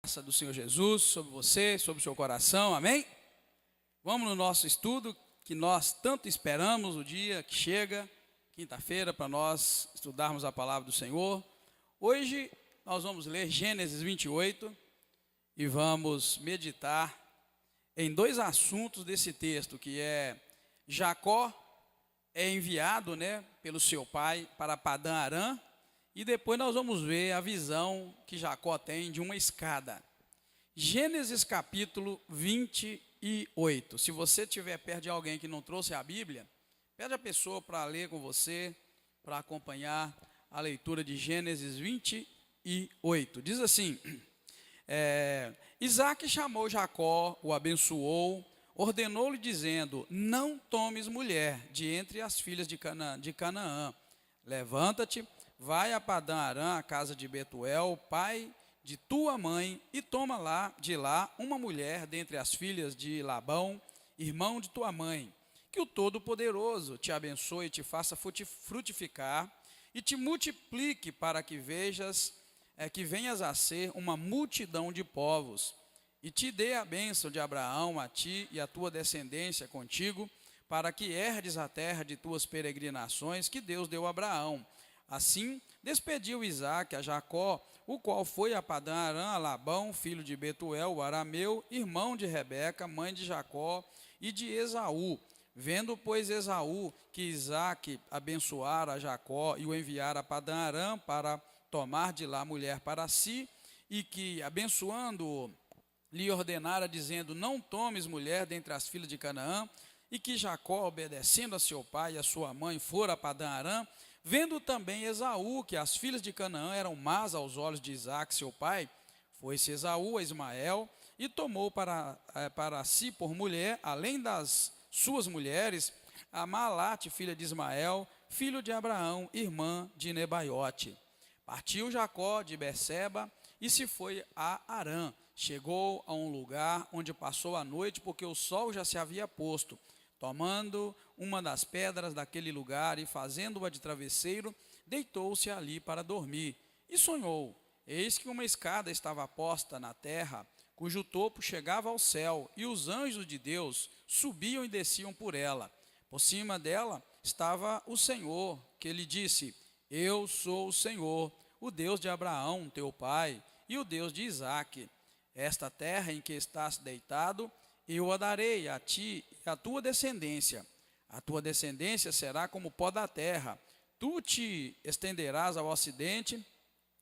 graça do Senhor Jesus sobre você, sobre o seu coração, amém? Vamos no nosso estudo, que nós tanto esperamos, o dia que chega, quinta-feira, para nós estudarmos a palavra do Senhor. Hoje nós vamos ler Gênesis 28 e vamos meditar em dois assuntos desse texto, que é Jacó é enviado, pelo seu pai para Padã Arã, e depois nós vamos ver a visão que Jacó tem de uma escada. Gênesis capítulo 28. Se você estiver perto de alguém que não trouxe a Bíblia, pede a pessoa para ler com você, para acompanhar a leitura de Gênesis 28. Diz assim: Isaque chamou Jacó, o abençoou, ordenou-lhe dizendo: não tomes mulher de entre as filhas de Canaã. Levanta-te, vai a Padã Arã, a casa de Betuel, pai de tua mãe, e toma de lá uma mulher dentre as filhas de Labão, irmão de tua mãe. Que o Todo-Poderoso te abençoe e te faça frutificar e te multiplique para que que venhas a ser uma multidão de povos. E te dê a bênção de Abraão a ti e a tua descendência contigo, para que herdes a terra de tuas peregrinações que Deus deu a Abraão. Assim, despediu Isaque a Jacó, o qual foi a Padã Arã a Labão, filho de Betuel, o arameu, irmão de Rebeca, mãe de Jacó, e de Esaú. Vendo, pois, Esaú que Isaque abençoara a Jacó e o enviara a Padã Arã para tomar de lá mulher para si, e que, abençoando-o, lhe ordenara, dizendo: não tomes mulher dentre as filhas de Canaã, e que Jacó, obedecendo a seu pai e a sua mãe, fora a Padã Arã, vendo também Esaú que as filhas de Canaã eram más aos olhos de Isaque, seu pai, foi-se Esaú a Ismael, e tomou para si por mulher, além das suas mulheres, a Maalate, filha de Ismael, filho de Abraão, irmã de Nebaiote. Partiu Jacó de Berseba e se foi a Harã. Chegou a um lugar onde passou a noite, porque o sol já se havia posto. Tomando uma das pedras daquele lugar e fazendo-a de travesseiro, deitou-se ali para dormir. E sonhou: eis que uma escada estava posta na terra, cujo topo chegava ao céu, e os anjos de Deus subiam e desciam por ela. Por cima dela estava o Senhor, que lhe disse: eu sou o Senhor, o Deus de Abraão, teu pai, e o Deus de Isaque. Esta terra em que estás deitado, eu a darei a ti e à tua descendência. A tua descendência será como o pó da terra. Tu te estenderás ao ocidente,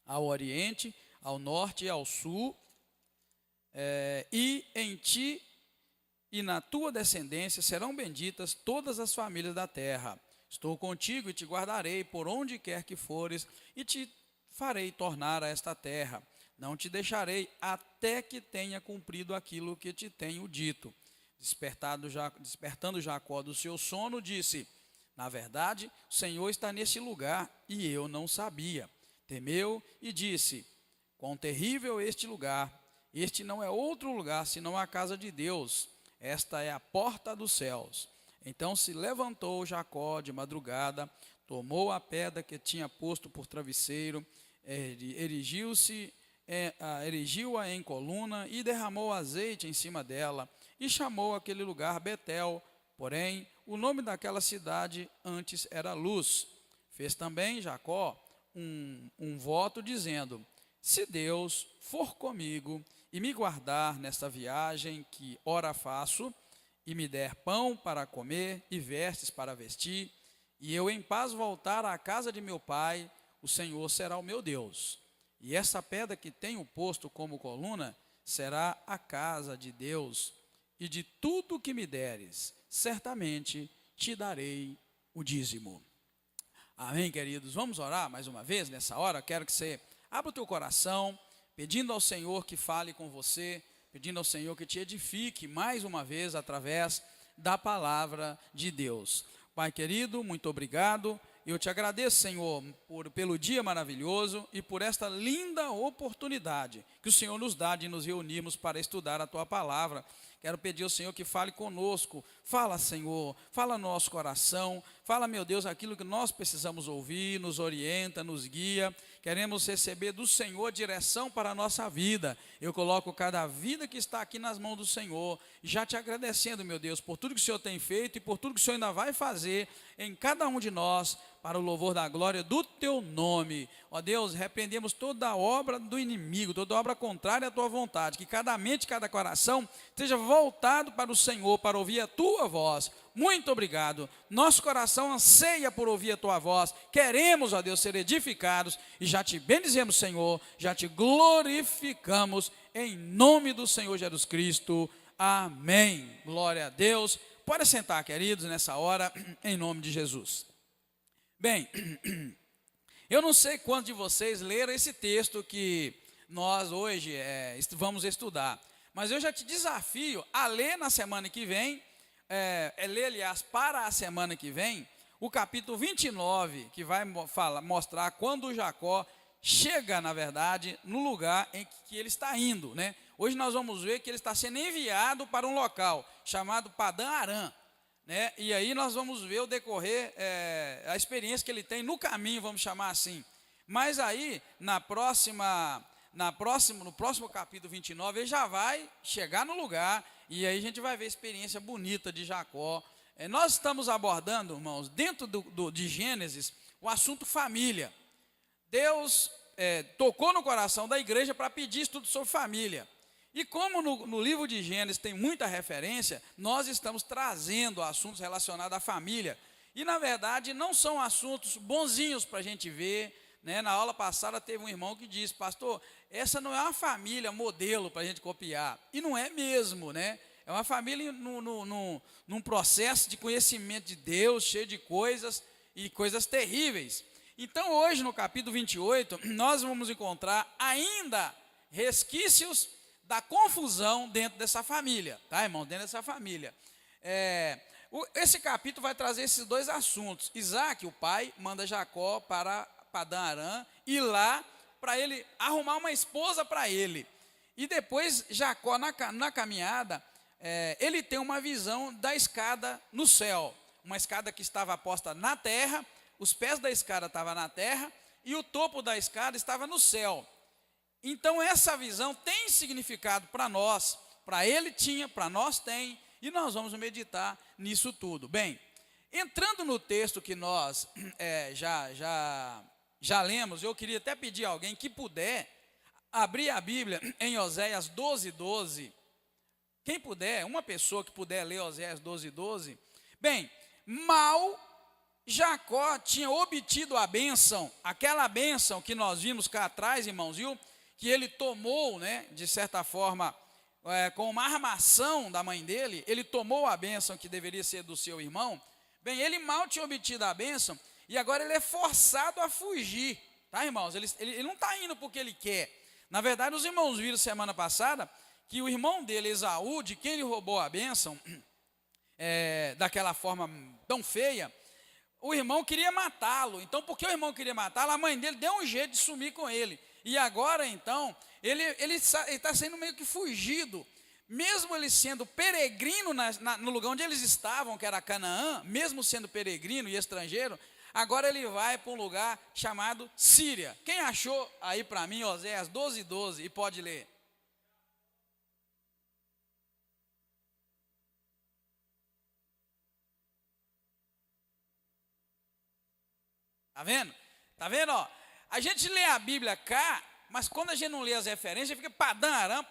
ao oriente, ao norte e ao sul, e em ti e na tua descendência serão benditas todas as famílias da terra. Estou contigo e te guardarei por onde quer que fores, e te farei tornar a esta terra. Não te deixarei até que tenha cumprido aquilo que te tenho dito. Despertando Jacó do seu sono, disse: na verdade, o Senhor está neste lugar, e eu não sabia. Temeu e disse: quão terrível este lugar! Este não é outro lugar, senão a casa de Deus. Esta é a porta dos céus. Então se levantou Jacó de madrugada, tomou a pedra que tinha posto por travesseiro, erigiu-a em coluna e derramou azeite em cima dela, e chamou aquele lugar Betel, porém o nome daquela cidade antes era Luz. Fez também Jacó um voto dizendo: se Deus for comigo e me guardar nesta viagem que ora faço, e me der pão para comer e vestes para vestir, e eu em paz voltar à casa de meu pai, o Senhor será o meu Deus. E essa pedra que tenho posto como coluna será a casa de Deus, e de tudo que me deres, certamente te darei o dízimo. Amém, queridos? Vamos orar mais uma vez nessa hora. Quero que você abra o teu coração, pedindo ao Senhor que fale com você, pedindo ao Senhor que te edifique mais uma vez através da palavra de Deus. Pai querido, muito obrigado. Eu te agradeço, Senhor, pelo dia maravilhoso e por esta linda oportunidade que o Senhor nos dá de nos reunirmos para estudar a Tua palavra. Quero pedir ao Senhor que fale conosco. Fala, Senhor, fala no nosso coração. Fala, meu Deus, aquilo que nós precisamos ouvir, nos orienta, nos guia. queremos receber do Senhor direção para a nossa vida. Eu coloco cada vida que está aqui nas mãos do Senhor, já te agradecendo, meu Deus, por tudo que o Senhor tem feito e por tudo que o Senhor ainda vai fazer em cada um de nós, para o louvor da glória do teu nome. Ó Deus, repreendemos toda obra do inimigo, toda obra contrária à tua vontade, que cada mente, cada coração esteja voltado para o Senhor, para ouvir a tua voz. Muito obrigado. Nosso coração anseia por ouvir a tua voz. Queremos, ó Deus, ser edificados e já te bendizemos, Senhor, já te glorificamos em nome do Senhor Jesus Cristo. Amém. Glória a Deus. Pode sentar, queridos, nessa hora, em nome de Jesus. Bem, eu não sei quantos de vocês leram esse texto que nós hoje vamos estudar, mas eu já te desafio a ler na semana que vem, ler, aliás, para a semana que vem, o capítulo 29, que vai mostrar quando Jacó chega, na verdade, no lugar em que ele está indo, né? Hoje nós vamos ver que ele está sendo enviado para um local chamado Padã Arã, né? E aí nós vamos ver o decorrer, a experiência que ele tem no caminho, vamos chamar assim. Mas aí, no próximo capítulo 29, ele já vai chegar no lugar, e aí a gente vai ver a experiência bonita de Jacó. Nós estamos abordando, irmãos, dentro de Gênesis, o assunto família. Deus tocou no coração da igreja para pedir estudo sobre família. E como no livro de Gênesis tem muita referência, nós estamos trazendo assuntos relacionados à família. E, na verdade, não são assuntos bonzinhos para a gente ver, né? Na aula passada teve um irmão que disse: pastor, essa não é uma família modelo para a gente copiar. E não é mesmo, né? É uma família num processo de conhecimento de Deus, cheio de coisas e coisas terríveis. Então, hoje, no capítulo 28, nós vamos encontrar ainda resquícios da confusão dentro dessa família, tá, irmão? Dentro dessa família. Esse capítulo vai trazer esses dois assuntos. Isaac, o pai, manda Jacó para Padã Arã, ir lá para ele arrumar uma esposa para ele. E depois, Jacó, na caminhada, ele tem uma visão da escada no céu. Uma escada que estava posta na terra, os pés da escada estavam na terra e o topo da escada estava no céu. Então essa visão tem significado para nós, para ele tinha, para nós tem, e nós vamos meditar nisso tudo. Bem, entrando no texto que nós já lemos, eu queria até pedir a alguém que puder abrir a Bíblia em Oséias 12:12. Quem puder, uma pessoa que puder ler Oséias 12:12. Bem, mal Jacó tinha obtido a bênção, aquela bênção que nós vimos cá atrás, irmãos, viu? Que ele tomou, né, de certa forma, com uma armação da mãe dele, ele tomou a bênção que deveria ser do seu irmão. Bem, ele mal tinha obtido a bênção, e agora ele é forçado a fugir, tá, irmãos? Ele não está indo porque ele quer. Na verdade, os irmãos viram semana passada, que o irmão dele, Esaú, de quem ele roubou a bênção, daquela forma tão feia, o irmão queria matá-lo. Então, porque o irmão queria matá-lo, a mãe dele deu um jeito de sumir com ele. E agora, então, ele está sendo meio que fugido. Mesmo ele sendo peregrino no lugar onde eles estavam, que era Canaã, mesmo sendo peregrino e estrangeiro, agora ele vai para um lugar chamado Síria. Quem achou aí para mim, Oséias 12:12, e pode ler? Tá vendo? Tá vendo, ó? A gente lê a Bíblia cá, mas quando a gente não lê as referências, fica Padã Arã,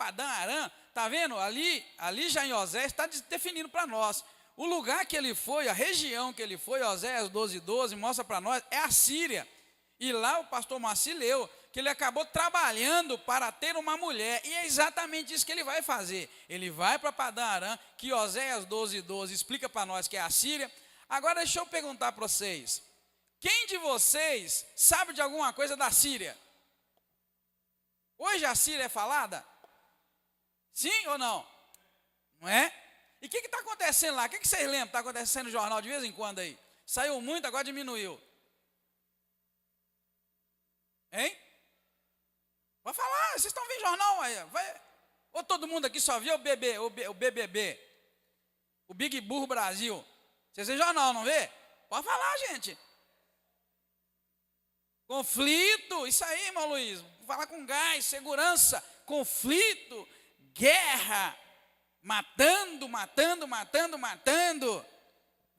tá vendo? Ali já em Oséias está definindo para nós. O lugar que ele foi, a região que ele foi, Oséias 12:12, mostra para nós, é a Síria. E lá o pastor Marci leu que ele acabou trabalhando para ter uma mulher, e é exatamente isso que ele vai fazer. Ele vai para Padã Arã, que Oséias 12:12 explica para nós que é a Síria. Agora deixa eu perguntar para vocês. Quem de vocês sabe de alguma coisa da Síria? Hoje a Síria é falada? Sim ou não? Não é? E o que está acontecendo lá? O que vocês lembram? Está acontecendo no jornal de vez em quando aí? Saiu muito, agora diminuiu. Hein? Vai falar, vocês estão vendo jornal aí? Ou todo mundo aqui só vê o BBB, o Big Burro Brasil. Vocês veem jornal, não vê? Pode falar, gente. Conflito, isso aí, irmão Luiz, falar com gás, segurança, conflito, guerra, matando.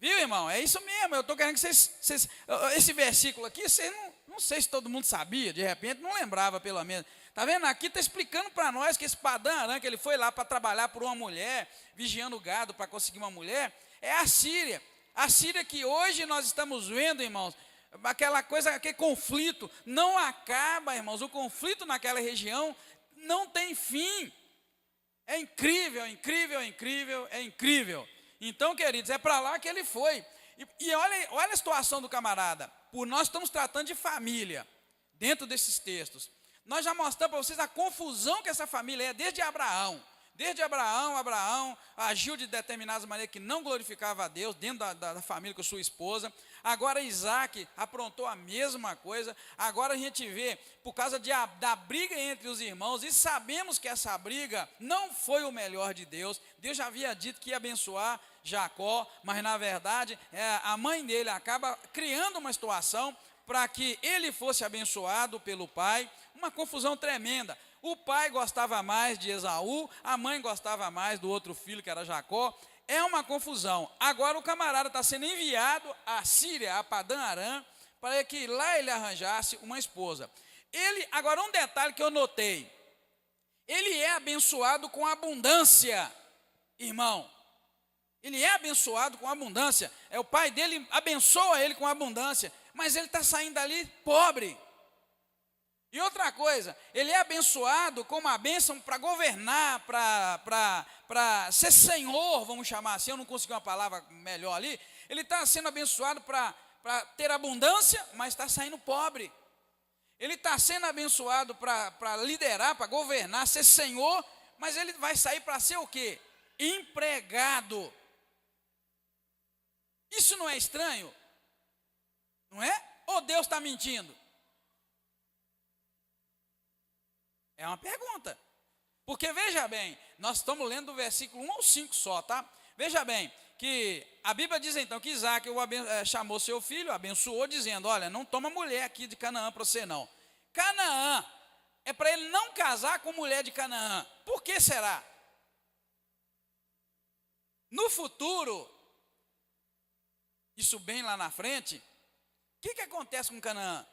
Viu, irmão? É isso mesmo, eu estou querendo que vocês esse versículo aqui, vocês não sei se todo mundo sabia, de repente não lembrava pelo menos. Está vendo? Aqui está explicando para nós que esse Padã Arã, que ele foi lá para trabalhar por uma mulher, vigiando o gado para conseguir uma mulher, é a Síria. A Síria que hoje nós estamos vendo, irmãos, aquela coisa, aquele conflito, não acaba, irmãos, o conflito naquela região não tem fim. É incrível. Então, queridos, é para lá que ele foi. E olha a situação do camarada. Por nós estamos tratando de família, dentro desses textos. Nós já mostramos para vocês a confusão que essa família é, desde Abraão. Abraão agiu de determinadas maneiras que não glorificava a Deus, dentro da família com sua esposa. Agora Isaac aprontou a mesma coisa. Agora a gente vê, por causa da briga entre os irmãos, e sabemos que essa briga não foi o melhor de Deus. Deus já havia dito que ia abençoar Jacó, mas na verdade a mãe dele acaba criando uma situação para que ele fosse abençoado pelo pai. Uma confusão tremenda. O pai gostava mais de Esaú, a mãe gostava mais do outro filho, que era Jacó. É uma confusão. Agora o camarada está sendo enviado à Síria, a Padã Arã, para que lá ele arranjasse uma esposa. Agora um detalhe que eu notei, ele é abençoado com abundância, irmão. Ele é abençoado com abundância. O pai dele abençoa ele com abundância, mas ele está saindo dali pobre. E outra coisa, ele é abençoado com uma bênção para governar, para ser senhor, vamos chamar assim, eu não consegui uma palavra melhor ali. Ele está sendo abençoado para ter abundância, mas está saindo pobre. Ele está sendo abençoado para liderar, para governar, ser senhor, mas ele vai sair para ser o quê? Empregado. Isso não é estranho? Não é? Ou Deus está mentindo? É uma pergunta. Porque veja bem, nós estamos lendo do versículo 1 ao 5 só, tá? Veja bem, que a Bíblia diz então que Isaac chamou seu filho, abençoou, dizendo: olha, não toma mulher aqui de Canaã para você não. Canaã é para ele não casar com mulher de Canaã. Por que será? No futuro, isso bem lá na frente, o que acontece com Canaã?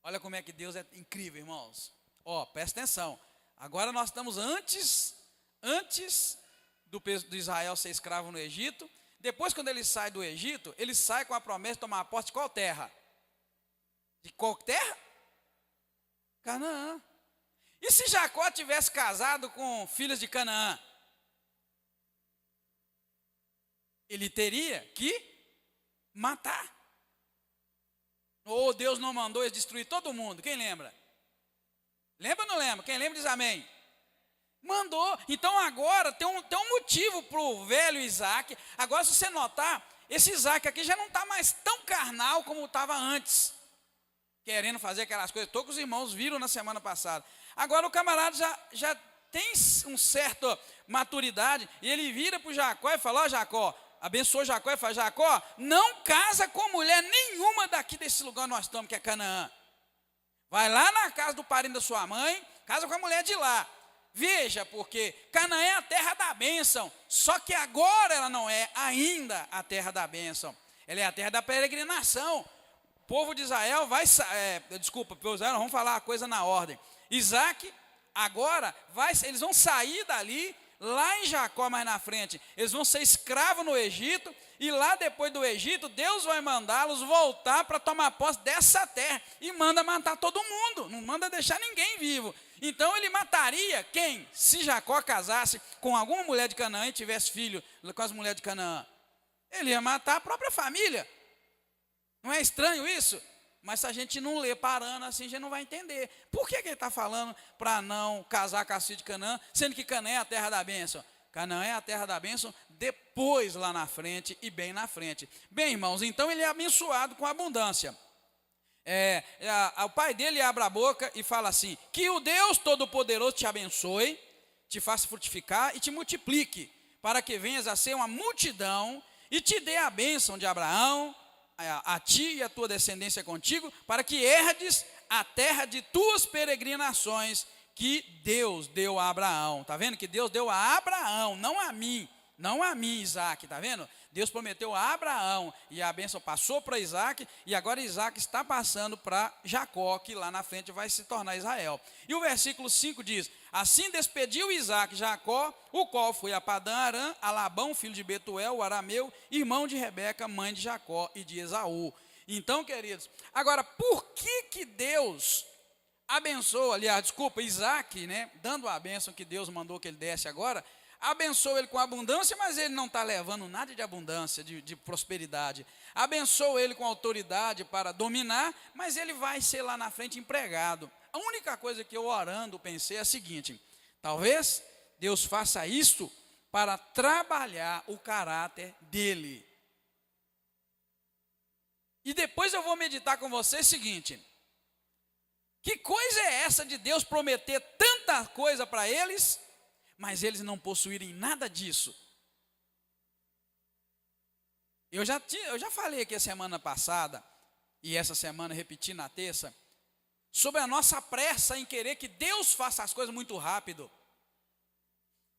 Olha como é que Deus é incrível, irmãos. Presta atenção. Agora nós estamos antes do Israel ser escravo no Egito. Depois, quando ele sai do Egito, ele sai com a promessa de tomar posse de qual terra? De qual terra? Canaã. E se Jacó tivesse casado com filhas de Canaã? Ele teria que matar. Ou Deus não mandou eles destruir todo mundo? Quem lembra? Lembra ou não lembra? Quem lembra diz amém. Mandou. Então agora tem um motivo para o velho Isaac. Agora, se você notar, esse Isaac aqui já não está mais tão carnal como estava antes, querendo fazer aquelas coisas. Todos os irmãos viram na semana passada. Agora o camarada já tem uma certa maturidade, e ele vira para o Jacó e fala: Jacó, abençoou Jacó e fala: Jacó, não casa com mulher nenhuma daqui desse lugar onde nós estamos, que é Canaã. Vai lá na casa do parente da sua mãe, casa com a mulher de lá. Veja, porque Canaã é a terra da bênção, só que agora ela não é ainda a terra da bênção. Ela é a terra da peregrinação. O povo de Israel vamos falar a coisa na ordem. Isaac, agora, eles vão sair dali, lá em Jacó mais na frente, eles vão ser escravos no Egito, e lá depois do Egito, Deus vai mandá-los voltar para tomar posse dessa terra, e manda matar todo mundo, não manda deixar ninguém vivo. Então ele mataria quem? Se Jacó casasse com alguma mulher de Canaã e tivesse filho com as mulheres de Canaã, ele ia matar a própria família. Não é estranho isso? Mas se a gente não ler parando assim, a gente não vai entender. Por que ele está falando para não casar com a filha de Canaã, sendo que Canaã é a terra da bênção? Canaã é a terra da bênção depois, lá na frente e bem na frente. Bem, irmãos, então ele é abençoado com abundância. O pai dele abre a boca e fala assim: que o Deus Todo-Poderoso te abençoe, te faça frutificar e te multiplique, para que venhas a ser uma multidão e te dê a bênção de Abraão, a ti e a tua descendência contigo, para que herdes a terra de tuas peregrinações, que Deus deu a Abraão. Está vendo? Que Deus deu a Abraão, não a mim, Isaac, está vendo? Deus prometeu a Abraão, e a bênção passou para Isaac, e agora Isaac está passando para Jacó, que lá na frente vai se tornar Israel. E o versículo 5 diz: assim despediu Isaac Jacó, o qual foi a Padã Arã, a Labão, filho de Betuel, o arameu, irmão de Rebeca, mãe de Jacó e de Esaú. Então, queridos, agora, por que Deus abençoou, Isaac, né, dando a bênção que Deus mandou que ele desse agora, abençoou ele com abundância, mas ele não está levando nada de abundância, de prosperidade. Abençoou ele com autoridade para dominar, mas ele vai ser lá na frente empregado. A única coisa que eu orando pensei é a seguinte: talvez Deus faça isto para trabalhar o caráter dele. E depois eu vou meditar com você o seguinte: que coisa é essa de Deus prometer tanta coisa para eles, mas eles não possuírem nada disso? Eu já falei aqui a semana passada, e essa semana repeti na terça, sobre a nossa pressa em querer que Deus faça as coisas muito rápido.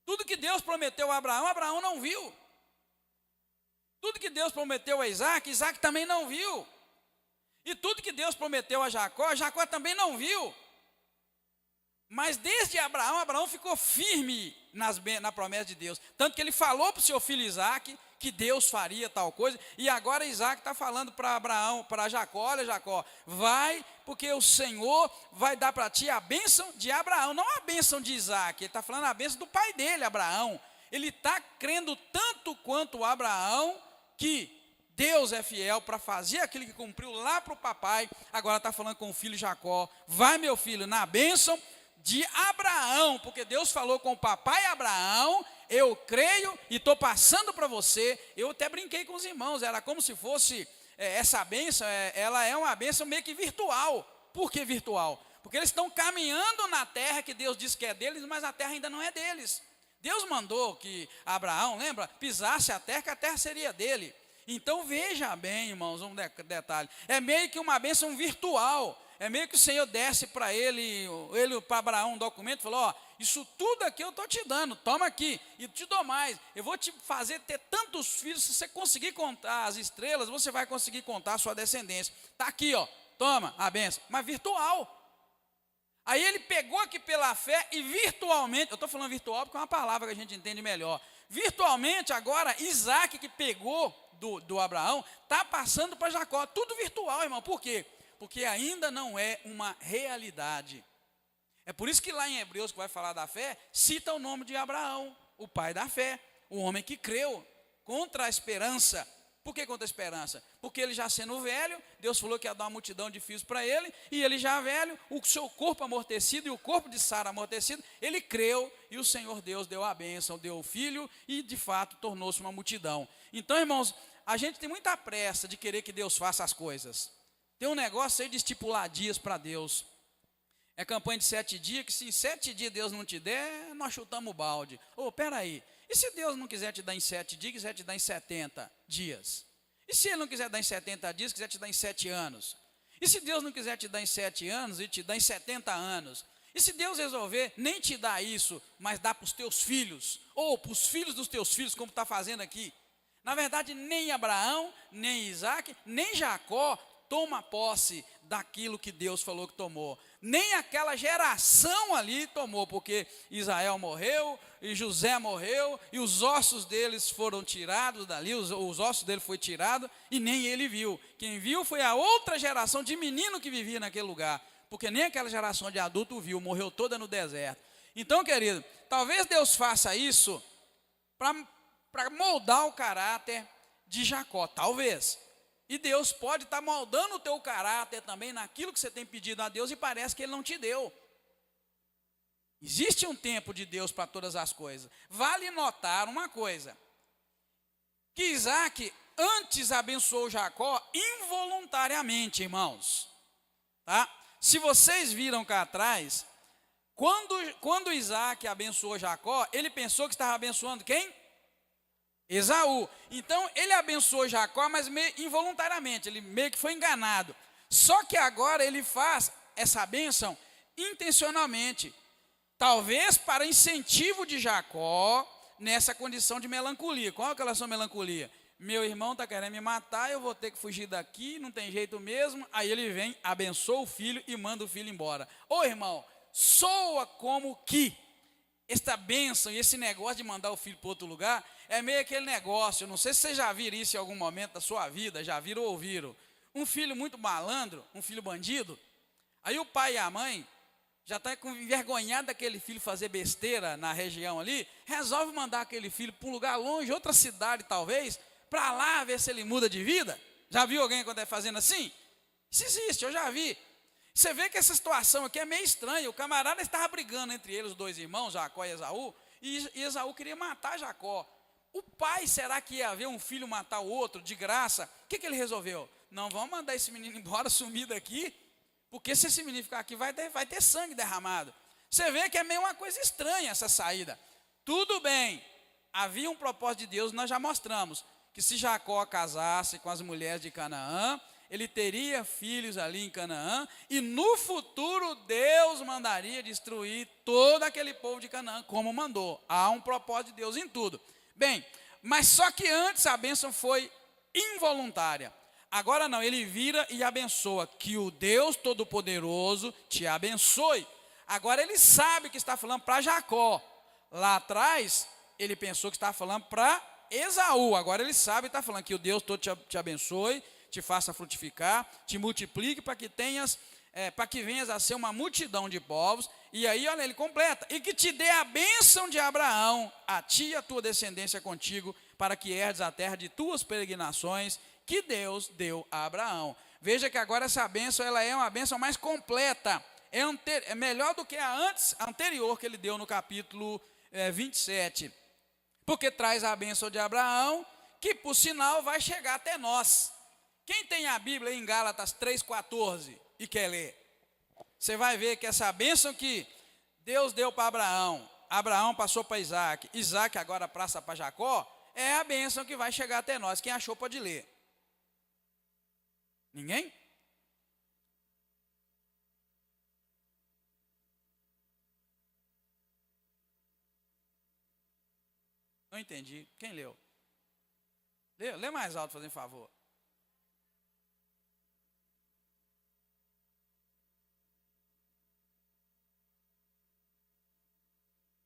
Tudo que Deus prometeu a Abraão, Abraão não viu. Tudo que Deus prometeu a Isaac, Isaac também não viu. E tudo que Deus prometeu a Jacó, Jacó também não viu. Mas desde Abraão, Abraão ficou firme na promessa de Deus. Tanto que ele falou para o seu filho Isaac que Deus faria tal coisa. E agora Isaac está falando para Abraão, para Jacó: olha, Jacó, vai, porque o Senhor vai dar para ti a bênção de Abraão, não a bênção de Isaac. Ele está falando a bênção do pai dele, Abraão. Ele está crendo tanto quanto Abraão que Deus é fiel para fazer aquilo que cumpriu lá para o papai. Agora está falando com o filho Jacó: vai, meu filho, na bênção de Abraão, porque Deus falou com o papai Abraão, eu creio e estou passando para você. Eu até brinquei com os irmãos, era como se fosse essa bênção, ela é uma bênção meio que virtual. Por que virtual? Porque eles estão caminhando na terra que Deus disse que é deles, mas a terra ainda não é deles. Deus mandou que Abraão, lembra, pisasse a terra, que a terra seria dele. Então veja bem, irmãos, um detalhe, é meio que uma bênção virtual. É meio que o Senhor desce para ele para Abraão um documento e falou: ó, isso tudo aqui eu estou te dando, toma aqui, e te dou mais, eu vou te fazer ter tantos filhos, se você conseguir contar as estrelas, você vai conseguir contar a sua descendência. Está aqui, ó, toma a bênção, mas virtual. Aí ele pegou aqui pela fé e virtualmente, eu estou falando virtual porque é uma palavra que a gente entende melhor. Virtualmente agora, Isaac, que pegou do Abraão, está passando para Jacó, tudo virtual, irmão. Por quê? Porque ainda não é uma realidade. É por isso que lá em Hebreus, que vai falar da fé, cita o nome de Abraão, o pai da fé, o homem que creu contra a esperança. Por que contra a esperança? Porque ele já sendo velho, Deus falou que ia dar uma multidão de filhos para ele, e ele já velho, o seu corpo amortecido e o corpo de Sara amortecido, ele creu, e o Senhor Deus deu a bênção, deu o filho, e de fato tornou-se uma multidão. Então, irmãos, a gente tem muita pressa de querer que Deus faça as coisas. Tem um negócio aí de estipular dias para Deus. É campanha de 7 dias, que se em 7 dias Deus não te der, nós chutamos o balde. Peraí, e se Deus não quiser te dar em 7 dias, quiser te dar em 70 dias? E se Ele não quiser dar em 70 dias, quiser te dar em 7 anos? E se Deus não quiser te dar em 7 anos e te dar em 70 anos? E se Deus resolver nem te dar isso, mas dar para os teus filhos, ou para os filhos dos teus filhos, como está fazendo aqui? Na verdade, nem Abraão, nem Isaac, nem Jacó toma posse daquilo que Deus falou que tomou. Nem aquela geração ali tomou, porque Israel morreu, e José morreu, e os ossos deles foram tirados dali, os ossos dele foi tirado, e nem ele viu. Quem viu foi a outra geração de menino que vivia naquele lugar, porque nem aquela geração de adulto viu, morreu toda no deserto. Então, querido, talvez Deus faça isso para moldar o caráter de Jacó, talvez. E Deus pode estar moldando o teu caráter também naquilo que você tem pedido a Deus e parece que Ele não te deu. Existe um tempo de Deus para todas as coisas. Vale notar uma coisa, que Isaac antes abençoou Jacó involuntariamente, irmãos. Tá? Se vocês viram cá atrás, quando Isaac abençoou Jacó, ele pensou que estava abençoando quem? Esaú. Então ele abençoou Jacó, mas meio involuntariamente, ele meio que foi enganado. Só que agora ele faz essa bênção intencionalmente, talvez para incentivo de Jacó nessa condição de melancolia. Qual é a relação de melancolia? Meu irmão está querendo me matar, eu vou ter que fugir daqui, não tem jeito mesmo. Aí ele vem, abençoa o filho e manda o filho embora. Ô irmão, soa como que esta bênção e esse negócio de mandar o filho para outro lugar é meio aquele negócio, eu não sei se vocês já viram isso em algum momento da sua vida, já viram ou ouviram. Um filho muito malandro, um filho bandido, aí o pai e a mãe já está envergonhado daquele filho fazer besteira na região ali, resolve mandar aquele filho para um lugar longe, outra cidade talvez, para lá ver se ele muda de vida. Já viu alguém quando é fazendo assim? Isso existe, eu já vi. Você vê que essa situação aqui é meio estranha. O camarada estava brigando entre eles, os dois irmãos, Jacó e Esaú, e Esaú queria matar Jacó. O pai, será que ia ver um filho matar o outro de graça? O que ele resolveu? Não, vamos mandar esse menino embora, sumir daqui, porque se esse menino ficar aqui, vai ter sangue derramado. Você vê que é meio uma coisa estranha essa saída. Tudo bem, havia um propósito de Deus, nós já mostramos, que se Jacó casasse com as mulheres de Canaã, ele teria filhos ali em Canaã, e no futuro Deus mandaria destruir todo aquele povo de Canaã, como mandou. Há um propósito de Deus em tudo. Bem, mas só que antes a bênção foi involuntária. Agora não, ele vira e abençoa, que o Deus Todo-Poderoso te abençoe. Agora ele sabe que está falando para Jacó. Lá atrás, ele pensou que estava falando para Esaú. Agora ele sabe que está falando que o Deus Todo te abençoe, te faça frutificar, te multiplique para que tenhas, para que venhas a ser uma multidão de povos. E aí, olha, ele completa, e que te dê a bênção de Abraão, a ti e a tua descendência contigo, para que herdes a terra de tuas peregrinações, que Deus deu a Abraão. Veja que agora essa bênção, ela é uma bênção mais completa, é melhor do que a anterior que ele deu no capítulo 27, porque traz a bênção de Abraão, que por sinal vai chegar até nós. Quem tem a Bíblia em Gálatas 3,14 e quer ler, você vai ver que essa bênção que Deus deu para Abraão, Abraão passou para Isaac, Isaac agora passa para Jacó, é a bênção que vai chegar até nós. Quem achou pode ler. Ninguém? Não entendi. Quem leu? Lê mais alto, fazendo favor.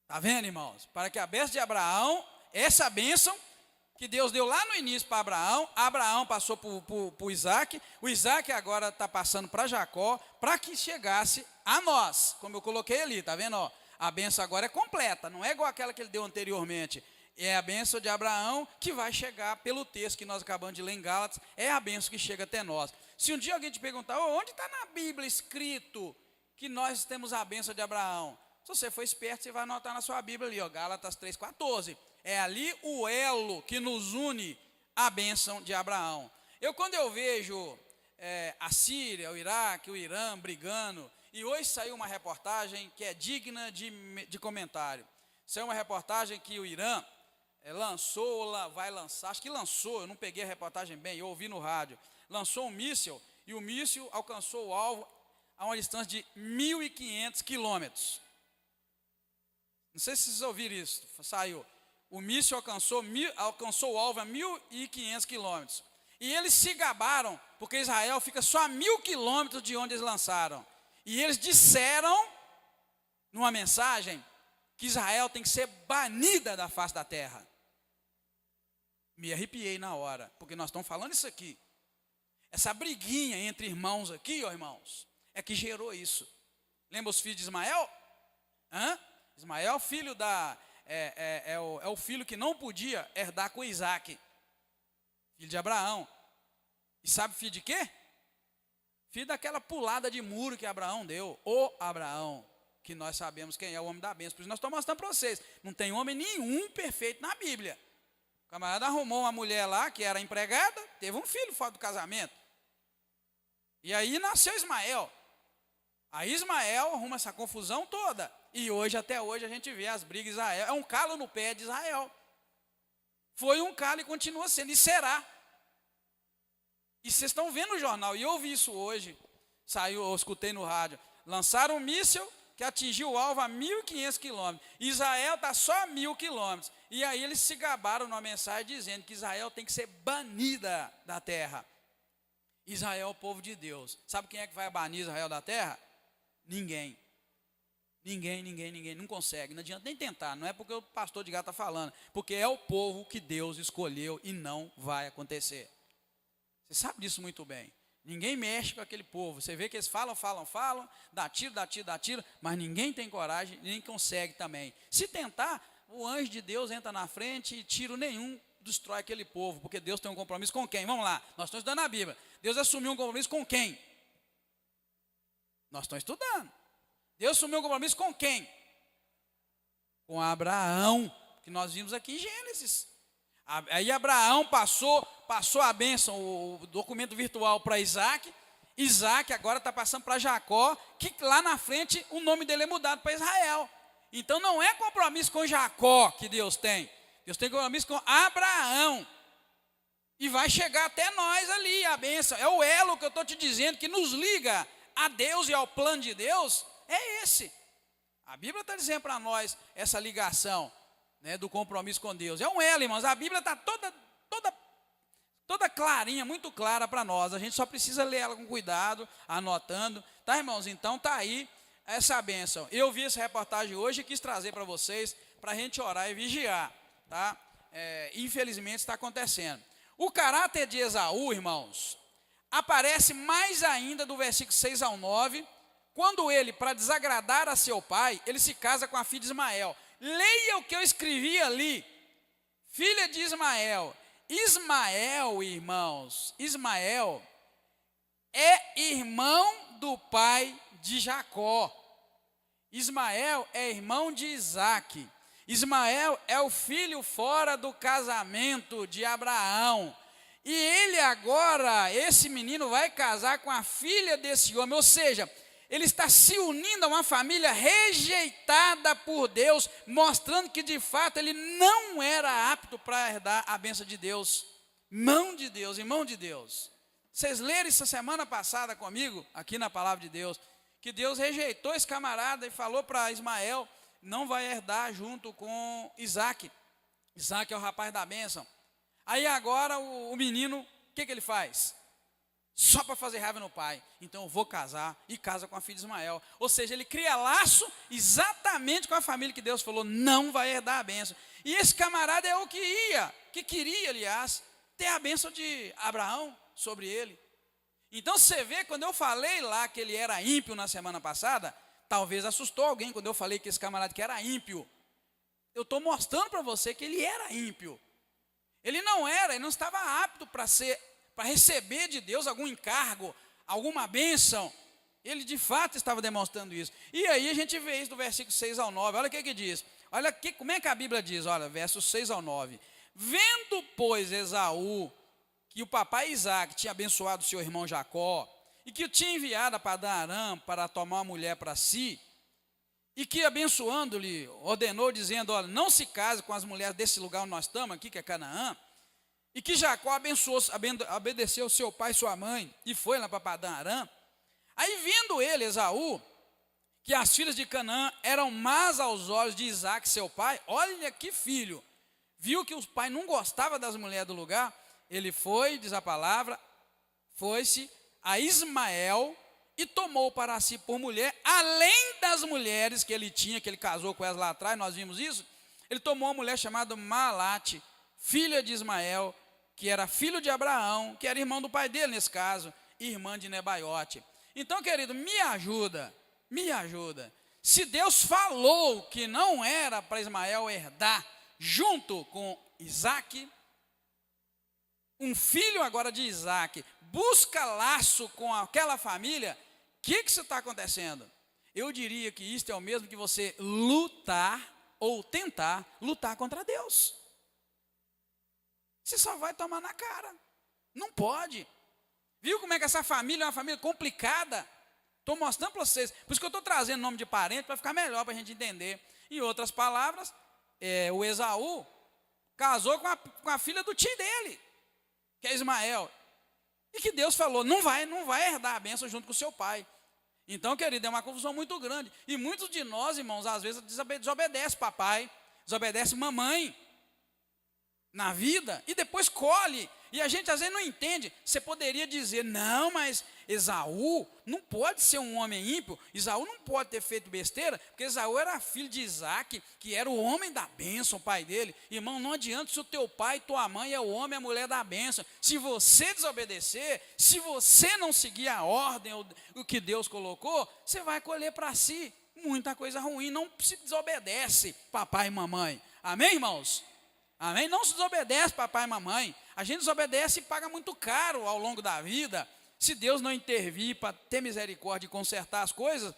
Está vendo, irmãos? Para que a bênção de Abraão, essa bênção que Deus deu lá no início para Abraão, Abraão passou para Isaac, o Isaac agora está passando para Jacó, para que chegasse a nós, como eu coloquei ali, está vendo? Ó, a bênção agora é completa, não é igual aquela que ele deu anteriormente, é a bênção de Abraão que vai chegar pelo texto que nós acabamos de ler em Gálatas, é a bênção que chega até nós. Se um dia alguém te perguntar, onde está na Bíblia escrito que nós temos a bênção de Abraão? Se você for esperto, você vai anotar na sua Bíblia ali, ó, Gálatas 3,14. É ali o elo que nos une à bênção de Abraão. Quando eu vejo a Síria, o Iraque, o Irã brigando, e hoje saiu uma reportagem que é digna de comentário. Saiu uma reportagem que o Irã vai lançar, acho que lançou, eu não peguei a reportagem bem, eu ouvi no rádio. Lançou um míssil, e o míssil alcançou o alvo a uma distância de 1.500 quilômetros. Não sei se vocês ouviram isso, saiu. O míssil alcançou o alvo a 1.500 quilômetros. E eles se gabaram, porque Israel fica só a 1.000 quilômetros de onde eles lançaram. E eles disseram, numa mensagem, que Israel tem que ser banida da face da terra. Me arrepiei na hora, porque nós estamos falando isso aqui. Essa briguinha entre irmãos aqui, ó irmãos, é que gerou isso. Lembra os filhos de Ismael? Ismael, filho é o filho que não podia herdar com Isaac, filho de Abraão. E sabe filho de quê? Filho daquela pulada de muro que Abraão deu. O Abraão, que nós sabemos quem é o homem da bênção. Por isso nós estamos mostrando para vocês. Não tem homem nenhum perfeito na Bíblia. O camarada arrumou uma mulher lá, que era empregada, teve um filho fora do casamento. E aí nasceu Ismael. Aí Ismael arruma essa confusão toda. E hoje, até hoje, a gente vê as brigas de Israel. É um calo no pé de Israel. Foi um calo e continua sendo, e será. E vocês estão vendo no jornal, e eu ouvi isso hoje, eu escutei no rádio, lançaram um míssil que atingiu o alvo a 1.500 quilômetros, Israel está só a 1.000 quilômetros, e aí eles se gabaram numa mensagem dizendo que Israel tem que ser banida da terra. Israel é o povo de Deus. Sabe quem é que vai banir Israel da terra? Ninguém. Ninguém, não consegue, não adianta nem tentar, não é porque o pastor de Gá está falando, porque é o povo que Deus escolheu e não vai acontecer. Você sabe disso muito bem. Ninguém mexe com aquele povo. Você vê que eles falam, dá tiro, mas ninguém tem coragem, nem consegue também. Se tentar, o anjo de Deus entra na frente e tiro nenhum destrói aquele povo, porque Deus tem um compromisso com quem? Vamos lá, nós estamos estudando a Bíblia. Deus assumiu um compromisso com quem? Nós estamos estudando. Deus assumiu um compromisso com quem? Com Abraão, que nós vimos aqui em Gênesis. Aí Abraão passou a bênção, o documento virtual para Isaac. Isaac agora está passando para Jacó, que lá na frente o nome dele é mudado para Israel. Então não é compromisso com Jacó que Deus tem. Deus tem compromisso com Abraão. E vai chegar até nós ali a bênção. É o elo que eu estou te dizendo que nos liga a Deus e ao plano de Deus. É esse. A Bíblia está dizendo para nós essa ligação, né, do compromisso com Deus. É um elo, irmãos. A Bíblia está toda clarinha, muito clara para nós. A gente só precisa ler ela com cuidado, anotando. Tá, irmãos? Então está aí essa bênção. Eu vi essa reportagem hoje e quis trazer para vocês, para a gente orar e vigiar. Tá? Infelizmente está acontecendo. O caráter de Esaú, irmãos, aparece mais ainda do versículo 6 ao 9, quando ele, para desagradar a seu pai, ele se casa com a filha de Ismael. Leia o que eu escrevi ali. Filha de Ismael. Ismael, irmãos, Ismael é irmão do pai de Jacó. Ismael é irmão de Isaac. Ismael é o filho fora do casamento de Abraão. E ele agora, esse menino vai casar com a filha desse homem, ou seja, ele está se unindo a uma família rejeitada por Deus, mostrando que de fato ele não era apto para herdar a bênção de Deus. Mão de Deus, irmão de Deus. Vocês leram essa semana passada comigo, aqui na palavra de Deus, que Deus rejeitou esse camarada e falou para Ismael, não vai herdar junto com Isaac. Isaac é o rapaz da bênção. Aí agora o menino, o que ele faz? Só para fazer raiva no pai. Então eu vou casar e casa com a filha de Ismael. Ou seja, ele cria laço exatamente com a família que Deus falou, não vai herdar a bênção. E esse camarada é o que queria, aliás, ter a bênção de Abraão sobre ele. Então você vê, quando eu falei lá que ele era ímpio na semana passada, talvez assustou alguém quando eu falei que esse camarada que era ímpio. Eu estou mostrando para você que ele era ímpio. Ele não estava apto para receber de Deus algum encargo, alguma bênção. Ele de fato estava demonstrando isso. E aí a gente vê isso do versículo 6 ao 9. Olha o que diz. Olha como é que a Bíblia diz, olha, versos 6 ao 9. Vendo, pois, Esaú, que o papai Isaac tinha abençoado seu irmão Jacó, e que o tinha enviado a Padã-Arã para tomar uma mulher para si, e que abençoando-lhe, ordenou, dizendo, olha, não se case com as mulheres desse lugar onde nós estamos aqui, que é Canaã, e que Jacó obedeceu seu pai e sua mãe, e foi lá para Padã-Arã. Aí vendo ele, Esaú, que as filhas de Canaã eram más aos olhos de Isaac, seu pai, olha que filho, viu que o pai não gostava das mulheres do lugar, ele foi, diz a palavra, foi-se a Ismael e tomou para si por mulher, além das mulheres que ele tinha, que ele casou com elas lá atrás, nós vimos isso, ele tomou uma mulher chamada Malate, filha de Ismael, que era filho de Abraão, que era irmão do pai dele nesse caso, irmã de Nebaiote. Então, querido, me ajuda. Se Deus falou que não era para Ismael herdar junto com Isaac, um filho agora de Isaac, busca laço com aquela família, o que está acontecendo? Eu diria que isto é o mesmo que você lutar ou tentar lutar contra Deus. Você só vai tomar na cara. Não pode. Viu como é que essa família é uma família complicada? Estou mostrando para vocês. Por isso que eu estou trazendo nome de parente para ficar melhor para a gente entender. Em outras palavras, o Esaú Casou com a filha do tio dele, que é Ismael. E que Deus falou, não vai herdar a bênção junto com o seu pai. Então, querido, é uma confusão muito grande. E muitos de nós, irmãos, às vezes desobedece papai, desobedece mamãe na vida e depois colhe. E a gente às vezes não entende. Você poderia dizer, não, mas Esaú não pode ser um homem ímpio. Esaú não pode ter feito besteira, porque Esaú era filho de Isaac, que era o homem da bênção, o pai dele. Irmão, não adianta se o teu pai e tua mãe é o homem e a mulher da bênção. Se você desobedecer, se você não seguir a ordem, o que Deus colocou, você vai colher para si muita coisa ruim. Não se desobedece papai e mamãe. Amém, irmãos? Amém? Não se desobedece papai e mamãe. A gente desobedece e paga muito caro ao longo da vida. Se Deus não intervir para ter misericórdia e consertar as coisas,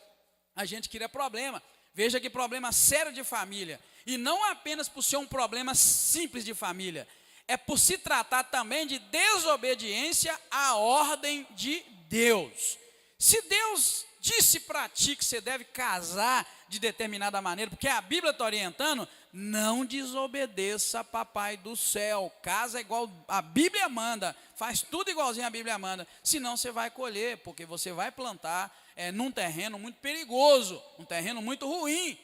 a gente cria problema. Veja que problema sério de família. E não apenas por ser um problema simples de família. É por se tratar também de desobediência à ordem de Deus. Se Deus disse para ti que você deve casar de determinada maneira, porque a Bíblia está orientando, não desobedeça papai do céu, casa igual a Bíblia manda, faz tudo igualzinho a Bíblia manda, senão você vai colher, porque você vai plantar num terreno muito perigoso, um terreno muito ruim,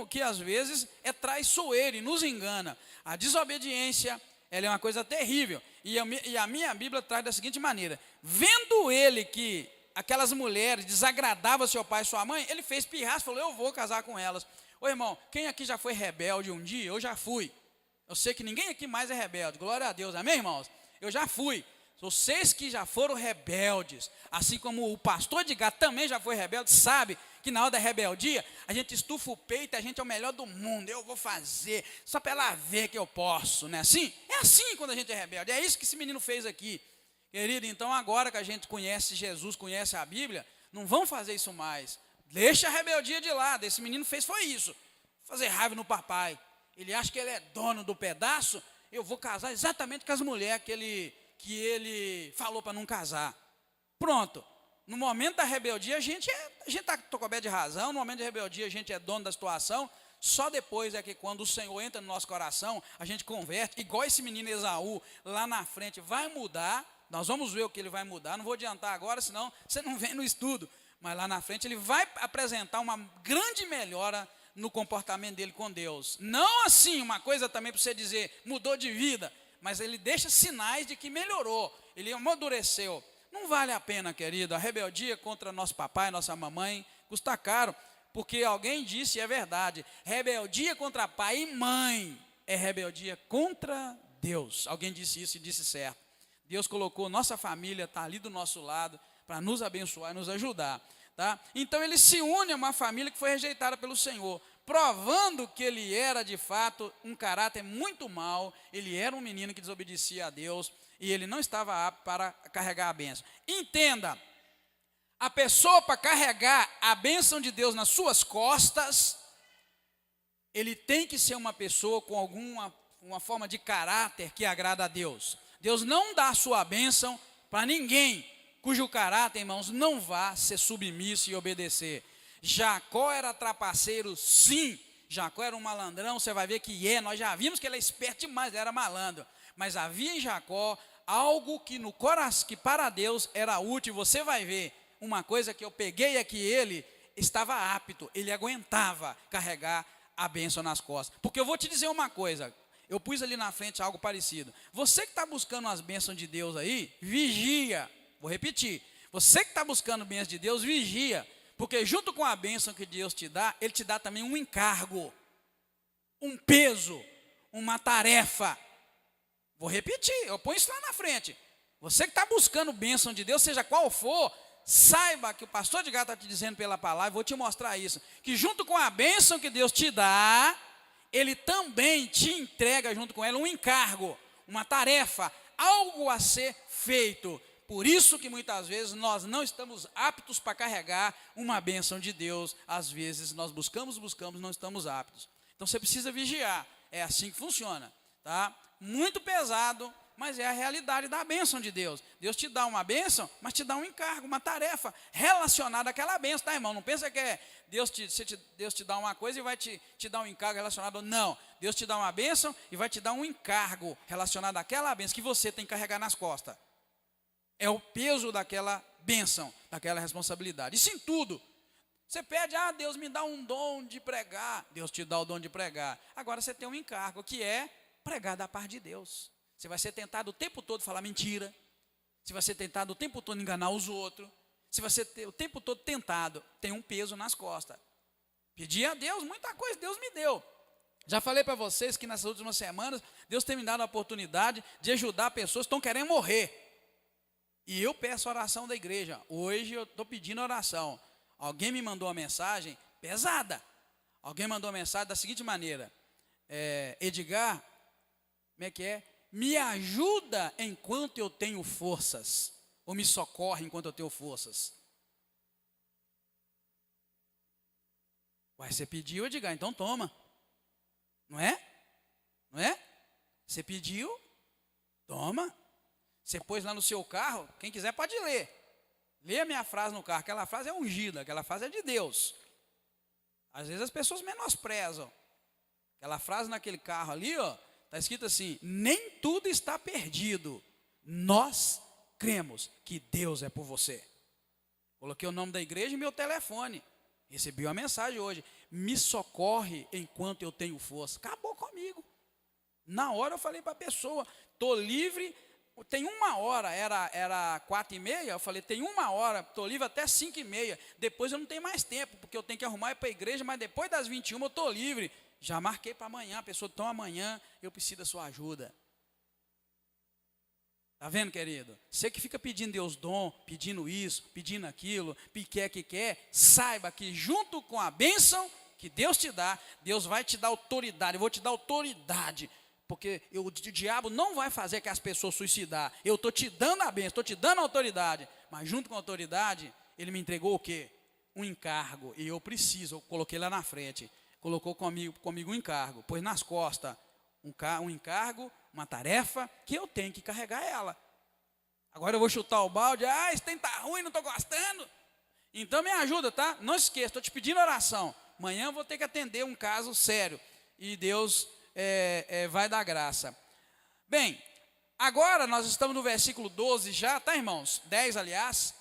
que às vezes é traiçoeiro e nos engana. A desobediência, ela é uma coisa terrível, e a minha Bíblia traz da seguinte maneira, vendo ele que aquelas mulheres desagradavam seu pai e sua mãe, ele fez pirraça, falou, eu vou casar com elas. Ô irmão, quem aqui já foi rebelde um dia? Eu já fui. Eu sei que ninguém aqui mais é rebelde, glória a Deus, amém, irmãos? Eu já fui. Vocês que já foram rebeldes, assim como o pastor de Gá também já foi rebelde, sabe que na hora da rebeldia, a gente estufa o peito, a gente é o melhor do mundo, eu vou fazer, só para ela ver que eu posso, não é assim? É assim quando a gente é rebelde, é isso que esse menino fez aqui. Querido, então agora que a gente conhece Jesus, conhece a Bíblia, não vão fazer isso mais. Deixa a rebeldia de lado. Esse menino foi isso. Fazer raiva no papai. Ele acha que ele é dono do pedaço. Eu vou casar exatamente com as mulheres que ele falou para não casar. Pronto. No momento da rebeldia, a gente está coberto de razão. No momento da rebeldia, a gente é dono da situação. Só depois é que quando o Senhor entra no nosso coração, a gente converte. Igual esse menino Esaú, lá na frente, vai mudar. Nós vamos ver o que ele vai mudar. Não vou adiantar agora, senão você não vem no estudo. Mas lá na frente ele vai apresentar uma grande melhora no comportamento dele com Deus. Não assim, uma coisa também para você dizer, mudou de vida. Mas ele deixa sinais de que melhorou. Ele amadureceu. Não vale a pena, querido. A rebeldia contra nosso papai, nossa mamãe, custa caro. Porque alguém disse, e é verdade, rebeldia contra pai e mãe é rebeldia contra Deus. Alguém disse isso e disse certo. Deus colocou nossa família, está ali do nosso lado, para nos abençoar e nos ajudar. Tá? Então ele se une a uma família que foi rejeitada pelo Senhor, provando que ele era de fato um caráter muito mau, ele era um menino que desobedecia a Deus, e ele não estava apto para carregar a bênção. Entenda, a pessoa para carregar a bênção de Deus nas suas costas, ele tem que ser uma pessoa com uma forma de caráter que agrada a Deus. Deus não dá a sua bênção para ninguém cujo caráter, irmãos, não vá ser submisso e obedecer. Jacó era trapaceiro, sim. Jacó era um malandrão, você vai ver que nós já vimos que ele é esperto demais, ele era malandro. Mas havia em Jacó algo que no coração, que para Deus era útil. Você vai ver uma coisa que eu peguei aqui, ele estava apto, ele aguentava carregar a bênção nas costas. Porque eu vou te dizer uma coisa, eu pus ali na frente algo parecido. Você que está buscando as bênçãos de Deus aí, vigia. Vou repetir. Você que está buscando bênçãos de Deus, vigia. Porque junto com a bênção que Deus te dá, Ele te dá também um encargo, um peso, uma tarefa. Vou repetir, eu ponho isso lá na frente. Você que está buscando bênção de Deus, seja qual for, saiba que o pastor de Gá está te dizendo pela palavra, vou te mostrar isso. Que junto com a bênção que Deus te dá, Ele também te entrega junto com ela um encargo, uma tarefa, algo a ser feito. Por isso que muitas vezes nós não estamos aptos para carregar uma bênção de Deus. Às vezes nós buscamos, não estamos aptos. Então você precisa vigiar, é assim que funciona, tá? Muito pesado, mas é a realidade da bênção de Deus. Deus te dá uma bênção, mas te dá um encargo, uma tarefa relacionada àquela bênção, tá, irmão? Não pensa que é Deus te dá uma coisa e vai te dar um encargo relacionado. Não, Deus te dá uma bênção e vai te dar um encargo relacionado àquela bênção que você tem que carregar nas costas. É o peso daquela bênção, daquela responsabilidade. Isso em tudo. Você pede, Deus me dá um dom de pregar. Deus te dá o dom de pregar. Agora você tem um encargo, que é pregar da parte de Deus. Você vai ser tentado o tempo todo falar mentira. Você vai ser tentado o tempo todo enganar os outros. Você vai ser o tempo todo tentado. Tem um peso nas costas. Pedi a Deus, muita coisa Deus me deu. Já falei para vocês que nessas últimas semanas, Deus tem me dado a oportunidade de ajudar pessoas que estão querendo morrer. E eu peço a oração da igreja. Hoje eu estou pedindo oração. Alguém me mandou uma mensagem pesada. Alguém mandou uma mensagem da seguinte maneira. Edgar, como é que é? Me ajuda enquanto eu tenho forças. Ou me socorre enquanto eu tenho forças. Ué, você pediu, Edgar, então toma. Não é? Não é? Você pediu, toma. Você pôs lá no seu carro, quem quiser pode ler. Lê a minha frase no carro, aquela frase é ungida, aquela frase é de Deus. Às vezes as pessoas menosprezam. Aquela frase naquele carro ali, está escrito assim: nem tudo está perdido. Nós cremos que Deus é por você. Coloquei o nome da igreja e meu telefone. Recebi uma mensagem hoje. Me socorre enquanto eu tenho força. Acabou comigo. Na hora eu falei para a pessoa, estou livre. Tem 1 hora, era 4h30, eu falei, tem 1 hora, estou livre até 5h30, depois eu não tenho mais tempo, porque eu tenho que arrumar e ir para a igreja, mas depois das 21 eu estou livre. Já marquei para amanhã, a pessoa, então amanhã eu preciso da sua ajuda. Está vendo, querido? Você que fica pedindo Deus dom, pedindo isso, pedindo aquilo, que quer, saiba que junto com a bênção que Deus te dá, Deus vai te dar autoridade, eu vou te dar autoridade. Porque o diabo não vai fazer que as pessoas suicidar. Eu estou te dando a bênção, estou te dando a autoridade. Mas junto com a autoridade, ele me entregou o quê? Um encargo. E eu preciso, eu coloquei lá na frente. Colocou comigo um encargo. Pôs nas costas um encargo, uma tarefa, que eu tenho que carregar ela. Agora eu vou chutar o balde. Esse trem está ruim, não estou gostando. Então me ajuda, tá? Não esqueça, estou te pedindo oração. Amanhã eu vou ter que atender um caso sério. E Deus vai dar graça. Bem, agora nós estamos no versículo 12 já, tá, irmãos? 10, aliás,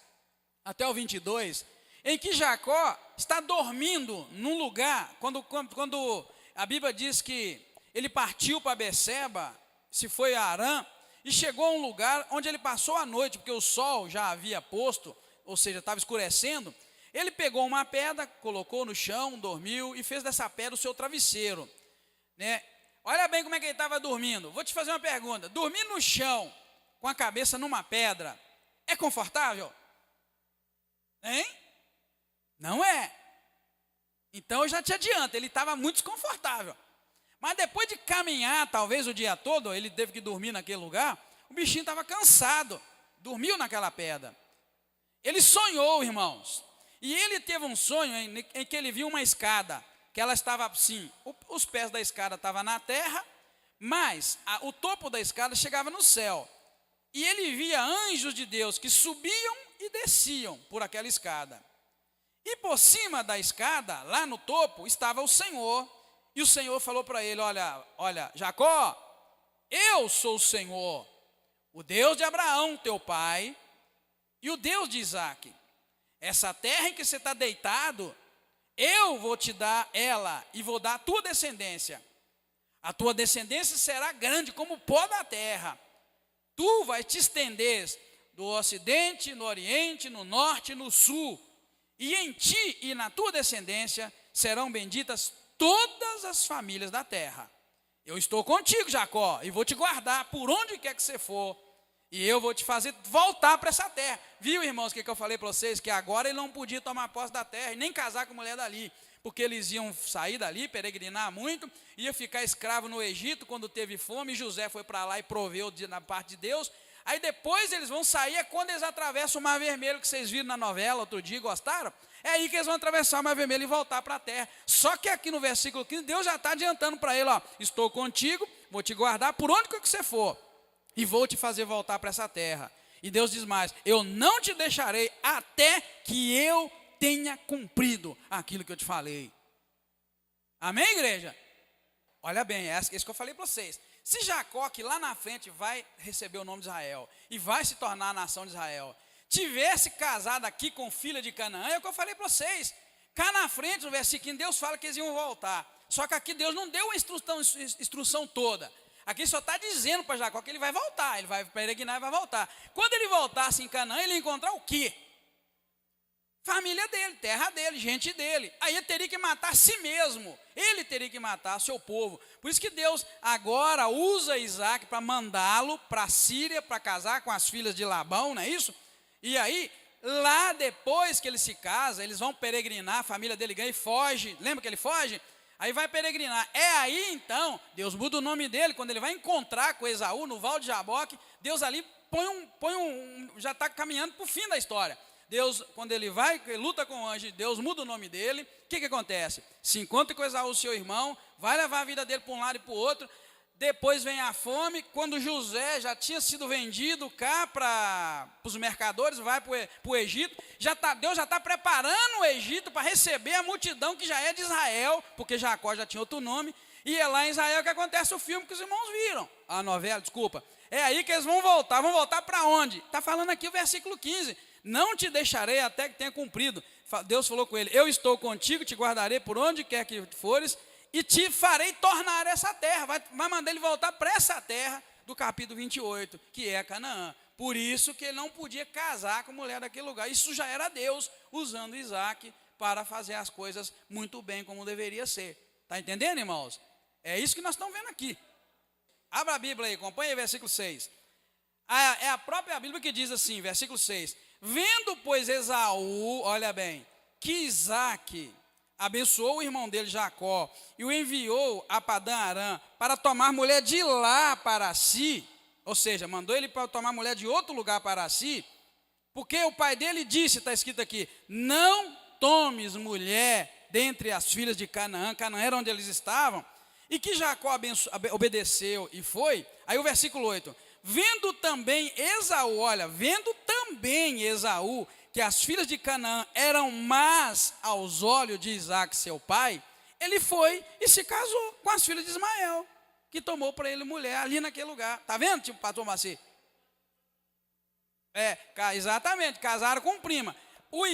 até o 22, em que Jacó está dormindo num lugar, quando a Bíblia diz que ele partiu para Beceba, se foi a Harã, e chegou a um lugar onde ele passou a noite, porque o sol já havia posto, ou seja, estava escurecendo. Ele pegou uma pedra, colocou no chão, dormiu e fez dessa pedra o seu travesseiro, né? Olha bem como é que ele estava dormindo. Vou te fazer uma pergunta. Dormir no chão, com a cabeça numa pedra, é confortável? Hein? Não é. Então eu já te adianto, ele estava muito desconfortável. Mas depois de caminhar, talvez o dia todo, ele teve que dormir naquele lugar, o bichinho estava cansado, dormiu naquela pedra. Ele sonhou, irmãos, e ele teve um sonho em que ele viu uma escada, que ela estava assim, os pés da escada estavam na terra, mas o topo da escada chegava no céu. E ele via anjos de Deus que subiam e desciam por aquela escada. E por cima da escada, lá no topo, estava o Senhor. E o Senhor falou para ele, olha, Jacó, eu sou o Senhor, o Deus de Abraão, teu pai, e o Deus de Isaque. Essa terra em que você está deitado, eu vou te dar ela e vou dar a tua descendência. A tua descendência será grande como o pó da terra. Tu vais te estender do ocidente, no oriente, no norte e no sul. E em ti e na tua descendência serão benditas todas as famílias da terra. Eu estou contigo, Jacó, e vou te guardar por onde quer que você for. E eu vou te fazer voltar para essa terra. Viu, irmãos, o que eu falei para vocês? Que agora ele não podia tomar posse da terra e nem casar com a mulher dali. Porque eles iam sair dali, peregrinar muito, ia ficar escravo no Egito quando teve fome. José foi para lá e proveu na parte de Deus. Aí depois eles vão sair, é quando eles atravessam o Mar Vermelho, que vocês viram na novela outro dia, gostaram? É aí que eles vão atravessar o Mar Vermelho e voltar para a terra. Só que aqui no versículo 15, Deus já está adiantando para ele, estou contigo, vou te guardar por onde que você for. e vou te fazer voltar para essa terra. E Deus diz mais: eu não te deixarei até que eu tenha cumprido aquilo que eu te falei. Amém, igreja? Olha bem, é isso que eu falei para vocês. Se Jacó, que lá na frente vai receber o nome de Israel e vai se tornar a nação de Israel, tivesse casado aqui com filha de Canaã, é o que eu falei para vocês. Cá na frente, no versículo 15, Deus fala que eles iam voltar. Só que aqui Deus não deu a instrução toda. Aqui só está dizendo para Jacó que ele vai voltar, ele vai peregrinar e vai voltar. Quando ele voltasse em Canaã, ele ia encontrar o quê? Família dele, terra dele, gente dele. Aí ele teria que matar a si mesmo. Ele teria que matar seu povo. Por isso que Deus agora usa Isaac para mandá-lo para a Síria, para casar com as filhas de Labão, não é isso? E aí, lá depois que ele se casa, eles vão peregrinar, a família dele ganha e foge. Lembra que ele foge? Aí vai peregrinar. É aí então, Deus muda o nome dele, quando ele vai encontrar com Esaú no Val de Jaboque, Deus ali já está caminhando para o fim da história. Deus, quando ele vai, ele luta com o anjo, Deus muda o nome dele. O que acontece? Se encontra com Esaú, seu irmão, vai levar a vida dele para um lado e para o outro. Depois vem a fome. Quando José já tinha sido vendido cá para os mercadores, vai para o Egito. Deus já está preparando o Egito para receber a multidão que já é de Israel, porque Jacó já tinha outro nome. E é lá em Israel que acontece o filme que os irmãos viram. A novela, desculpa. É aí que eles vão voltar. Vão voltar para onde? Está falando aqui o versículo 15. Não te deixarei até que tenha cumprido. Deus falou com ele: eu estou contigo, te guardarei por onde quer que fores, e te farei tornar essa terra. Vai mandar ele voltar para essa terra do capítulo 28, que é Canaã. Por isso que ele não podia casar com a mulher daquele lugar. Isso já era Deus usando Isaac para fazer as coisas muito bem como deveria ser. Está entendendo, irmãos? É isso que nós estamos vendo aqui. Abra a Bíblia aí, acompanha aí, versículo 6. É a própria Bíblia que diz assim, versículo 6. Vendo, pois, Esaú, olha bem, que Isaac abençoou o irmão dele, Jacó, e o enviou a Padã-Arã para tomar mulher de lá para si, ou seja, mandou ele para tomar mulher de outro lugar para si, porque o pai dele disse, está escrito aqui: não tomes mulher dentre as filhas de Canaã. Canaã era onde eles estavam, e que Jacó obedeceu e foi. Aí o versículo 8. Vendo também Esaú, olha, vendo também Esaú que as filhas de Canaã eram más aos olhos de Isaac, seu pai, ele foi e se casou com as filhas de Ismael, que tomou para ele mulher ali naquele lugar. Está vendo, tipo pastor Maci? Exatamente, casaram com prima. O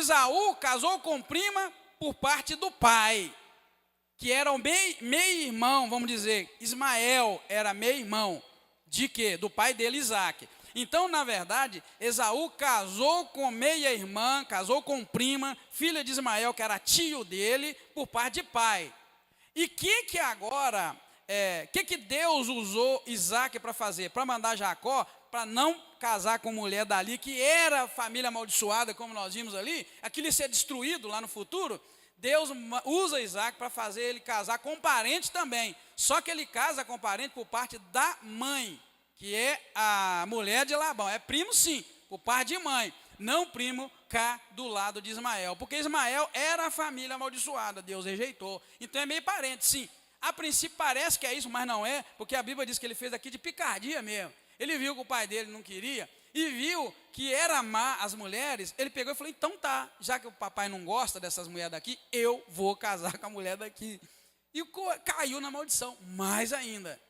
Esaú casou com prima por parte do pai, que era o meio-irmão, vamos dizer. Ismael era meio-irmão. De quê? Do pai dele, Isaac. Então, na verdade, Esaú casou com meia-irmã, casou com prima, filha de Ismael, que era tio dele, por parte de pai. E que agora, que Deus usou Isaac para fazer? Para mandar Jacó, para não casar com mulher dali, que era família amaldiçoada, como nós vimos ali, aquilo ia ser destruído lá no futuro. Deus usa Isaac para fazer ele casar com parente também. Só que ele casa com parente por parte da mãe, que é a mulher de Labão. É primo sim, por parte de mãe. Não primo cá do lado de Ismael. Porque Ismael era a família amaldiçoada, Deus rejeitou. Então é meio parente, sim. A princípio parece que é isso, mas não é. Porque a Bíblia diz que ele fez aqui de picardia mesmo. Ele viu que o pai dele não queria e viu que era amar as mulheres. Ele pegou e falou: então tá, já que o papai não gosta dessas mulheres daqui, eu vou casar com a mulher daqui. E caiu na maldição, mais ainda.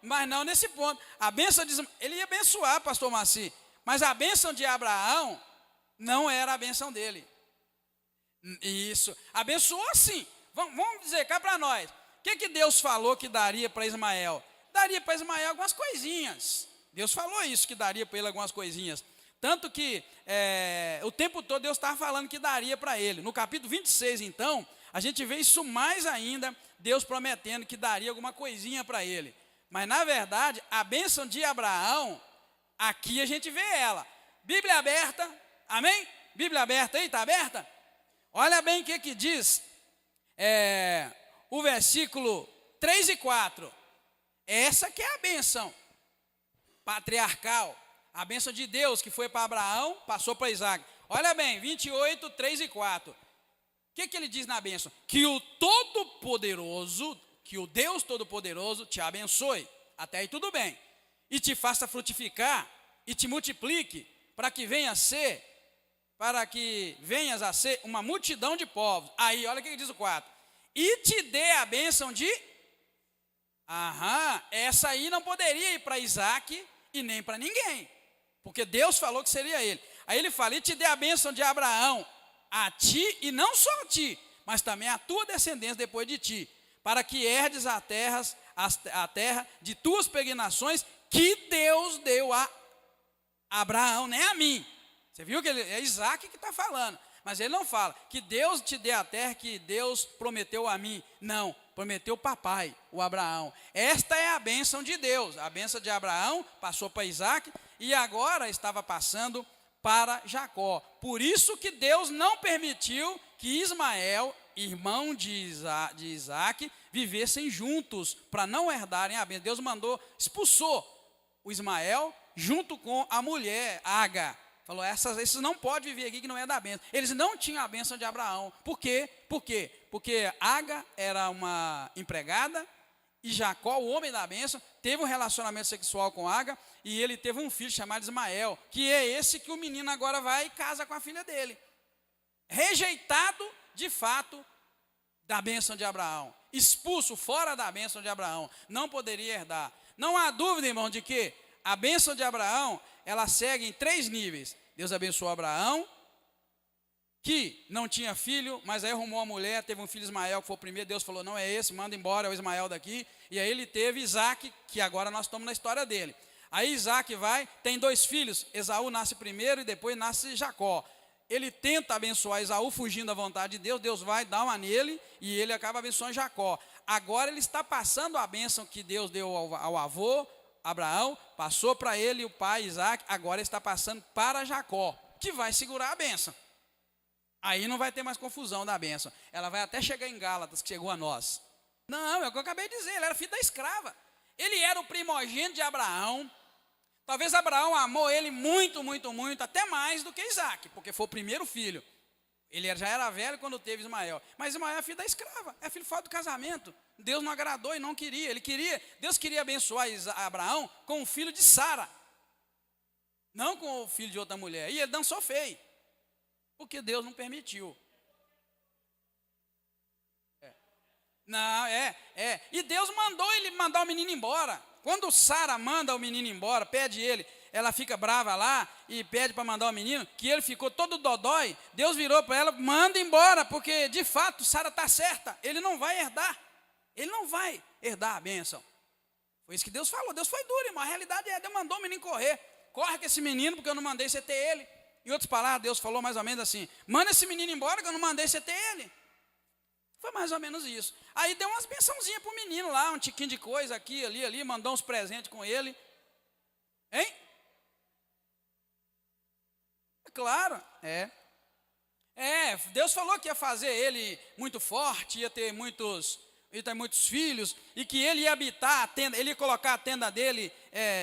Mas não nesse ponto. A bênção de ele ia abençoar, pastor Maci, mas a bênção de Abraão não era a bênção dele. Isso, abençoou sim. Vamos dizer cá para nós. O que Deus falou que daria para Ismael? Daria para Ismael algumas coisinhas. Deus falou isso, que daria para ele algumas coisinhas. Tanto que o tempo todo Deus estava falando que daria para ele. No capítulo 26, então, a gente vê isso mais ainda, Deus prometendo que daria alguma coisinha para ele. Mas, na verdade, a bênção de Abraão, aqui a gente vê ela. Bíblia aberta, amém? Bíblia aberta aí, está aberta? Olha bem o que diz o versículo 3 e 4. Essa que é a bênção patriarcal. A bênção de Deus que foi para Abraão, passou para Isaac. Olha bem, 28, 3 e 4. O que ele diz na bênção? Que o Todo-Poderoso, que o Deus Todo-Poderoso te abençoe, até aí tudo bem, e te faça frutificar, e te multiplique, para que venhas a ser uma multidão de povos. Aí, olha o que diz o 4. E te dê a bênção de... essa aí não poderia ir para Isaac e nem para ninguém, porque Deus falou que seria ele. Aí ele fala, e te dê a bênção de Abraão, a ti, e não só a ti, mas também a tua descendência depois de ti, para que herdes a terra de tuas peregrinações, que Deus deu a Abraão, nem a mim. Você viu que é Isaac que está falando, mas ele não fala que Deus te dê a terra que Deus prometeu a mim. Não, prometeu o papai, o Abraão. Esta é a bênção de Deus. A bênção de Abraão passou para Isaac e agora estava passando para Jacó. Por isso que Deus não permitiu que Ismael, irmão de Isaac, vivessem juntos, para não herdarem a bênção. Deus expulsou o Ismael junto com a mulher, Agar. Falou, esses não podem viver aqui que não é da bênção. Eles não tinham a bênção de Abraão. Por quê? Porque Agar era uma empregada e Jacó, o homem da bênção, teve um relacionamento sexual com Agar e ele teve um filho chamado Ismael, que é esse que o menino agora vai e casa com a filha dele. Rejeitado, de fato, da bênção de Abraão. Expulso, fora da bênção de Abraão. Não poderia herdar. Não há dúvida, irmão, de que a bênção de Abraão, ela segue em 3 níveis. Deus abençoou Abraão, que não tinha filho, mas aí arrumou uma mulher, teve um filho Ismael, que foi o primeiro. Deus falou, não é esse, manda embora, é o Ismael daqui. E aí ele teve Isaac, que agora nós estamos na história dele. Aí Isaac tem 2 filhos, Esaú nasce primeiro e depois nasce Jacó. Ele tenta abençoar Esaú, fugindo da vontade de Deus, Deus vai, dá uma nele, e ele acaba abençoando Jacó. Agora ele está passando a bênção que Deus deu ao avô, Abraão, passou para ele o pai Isaac, agora está passando para Jacó, que vai segurar a bênção. Aí não vai ter mais confusão da bênção. Ela vai até chegar em Gálatas, que chegou a nós. Não, é o que eu acabei de dizer, ele era filho da escrava. Ele era o primogênito de Abraão. Talvez Abraão amou ele muito, muito, muito, até mais do que Isaac, porque foi o primeiro filho. Ele já era velho quando teve Ismael. Mas Ismael é filho da escrava, é filho fora do casamento. Deus não agradou e não queria. Deus queria abençoar Abraão com o filho de Sara, não com o filho de outra mulher. E ele dançou feio, porque Deus não permitiu. E Deus mandou ele mandar o menino embora. Quando Sara manda o menino embora, pede ele, ela fica brava lá e pede para mandar o menino, que ele ficou todo dodói. Deus virou para ela, manda embora, porque de fato Sara está certa, ele não vai herdar a bênção. Foi isso que Deus falou. Deus foi duro, irmão. A realidade Deus mandou o menino correr. Corre com esse menino, porque eu não mandei você ter ele. Em outras palavras, Deus falou mais ou menos assim, manda esse menino embora, que eu não mandei você ter ele. Foi mais ou menos isso. Aí deu umas bençãozinhas para o menino lá, um tiquinho de coisa aqui, ali, mandou uns presentes com ele. Hein? Claro, Deus falou que ia fazer ele muito forte, ia ter muitos filhos, e que ele ia habitar a tenda, ele ia colocar a tenda dele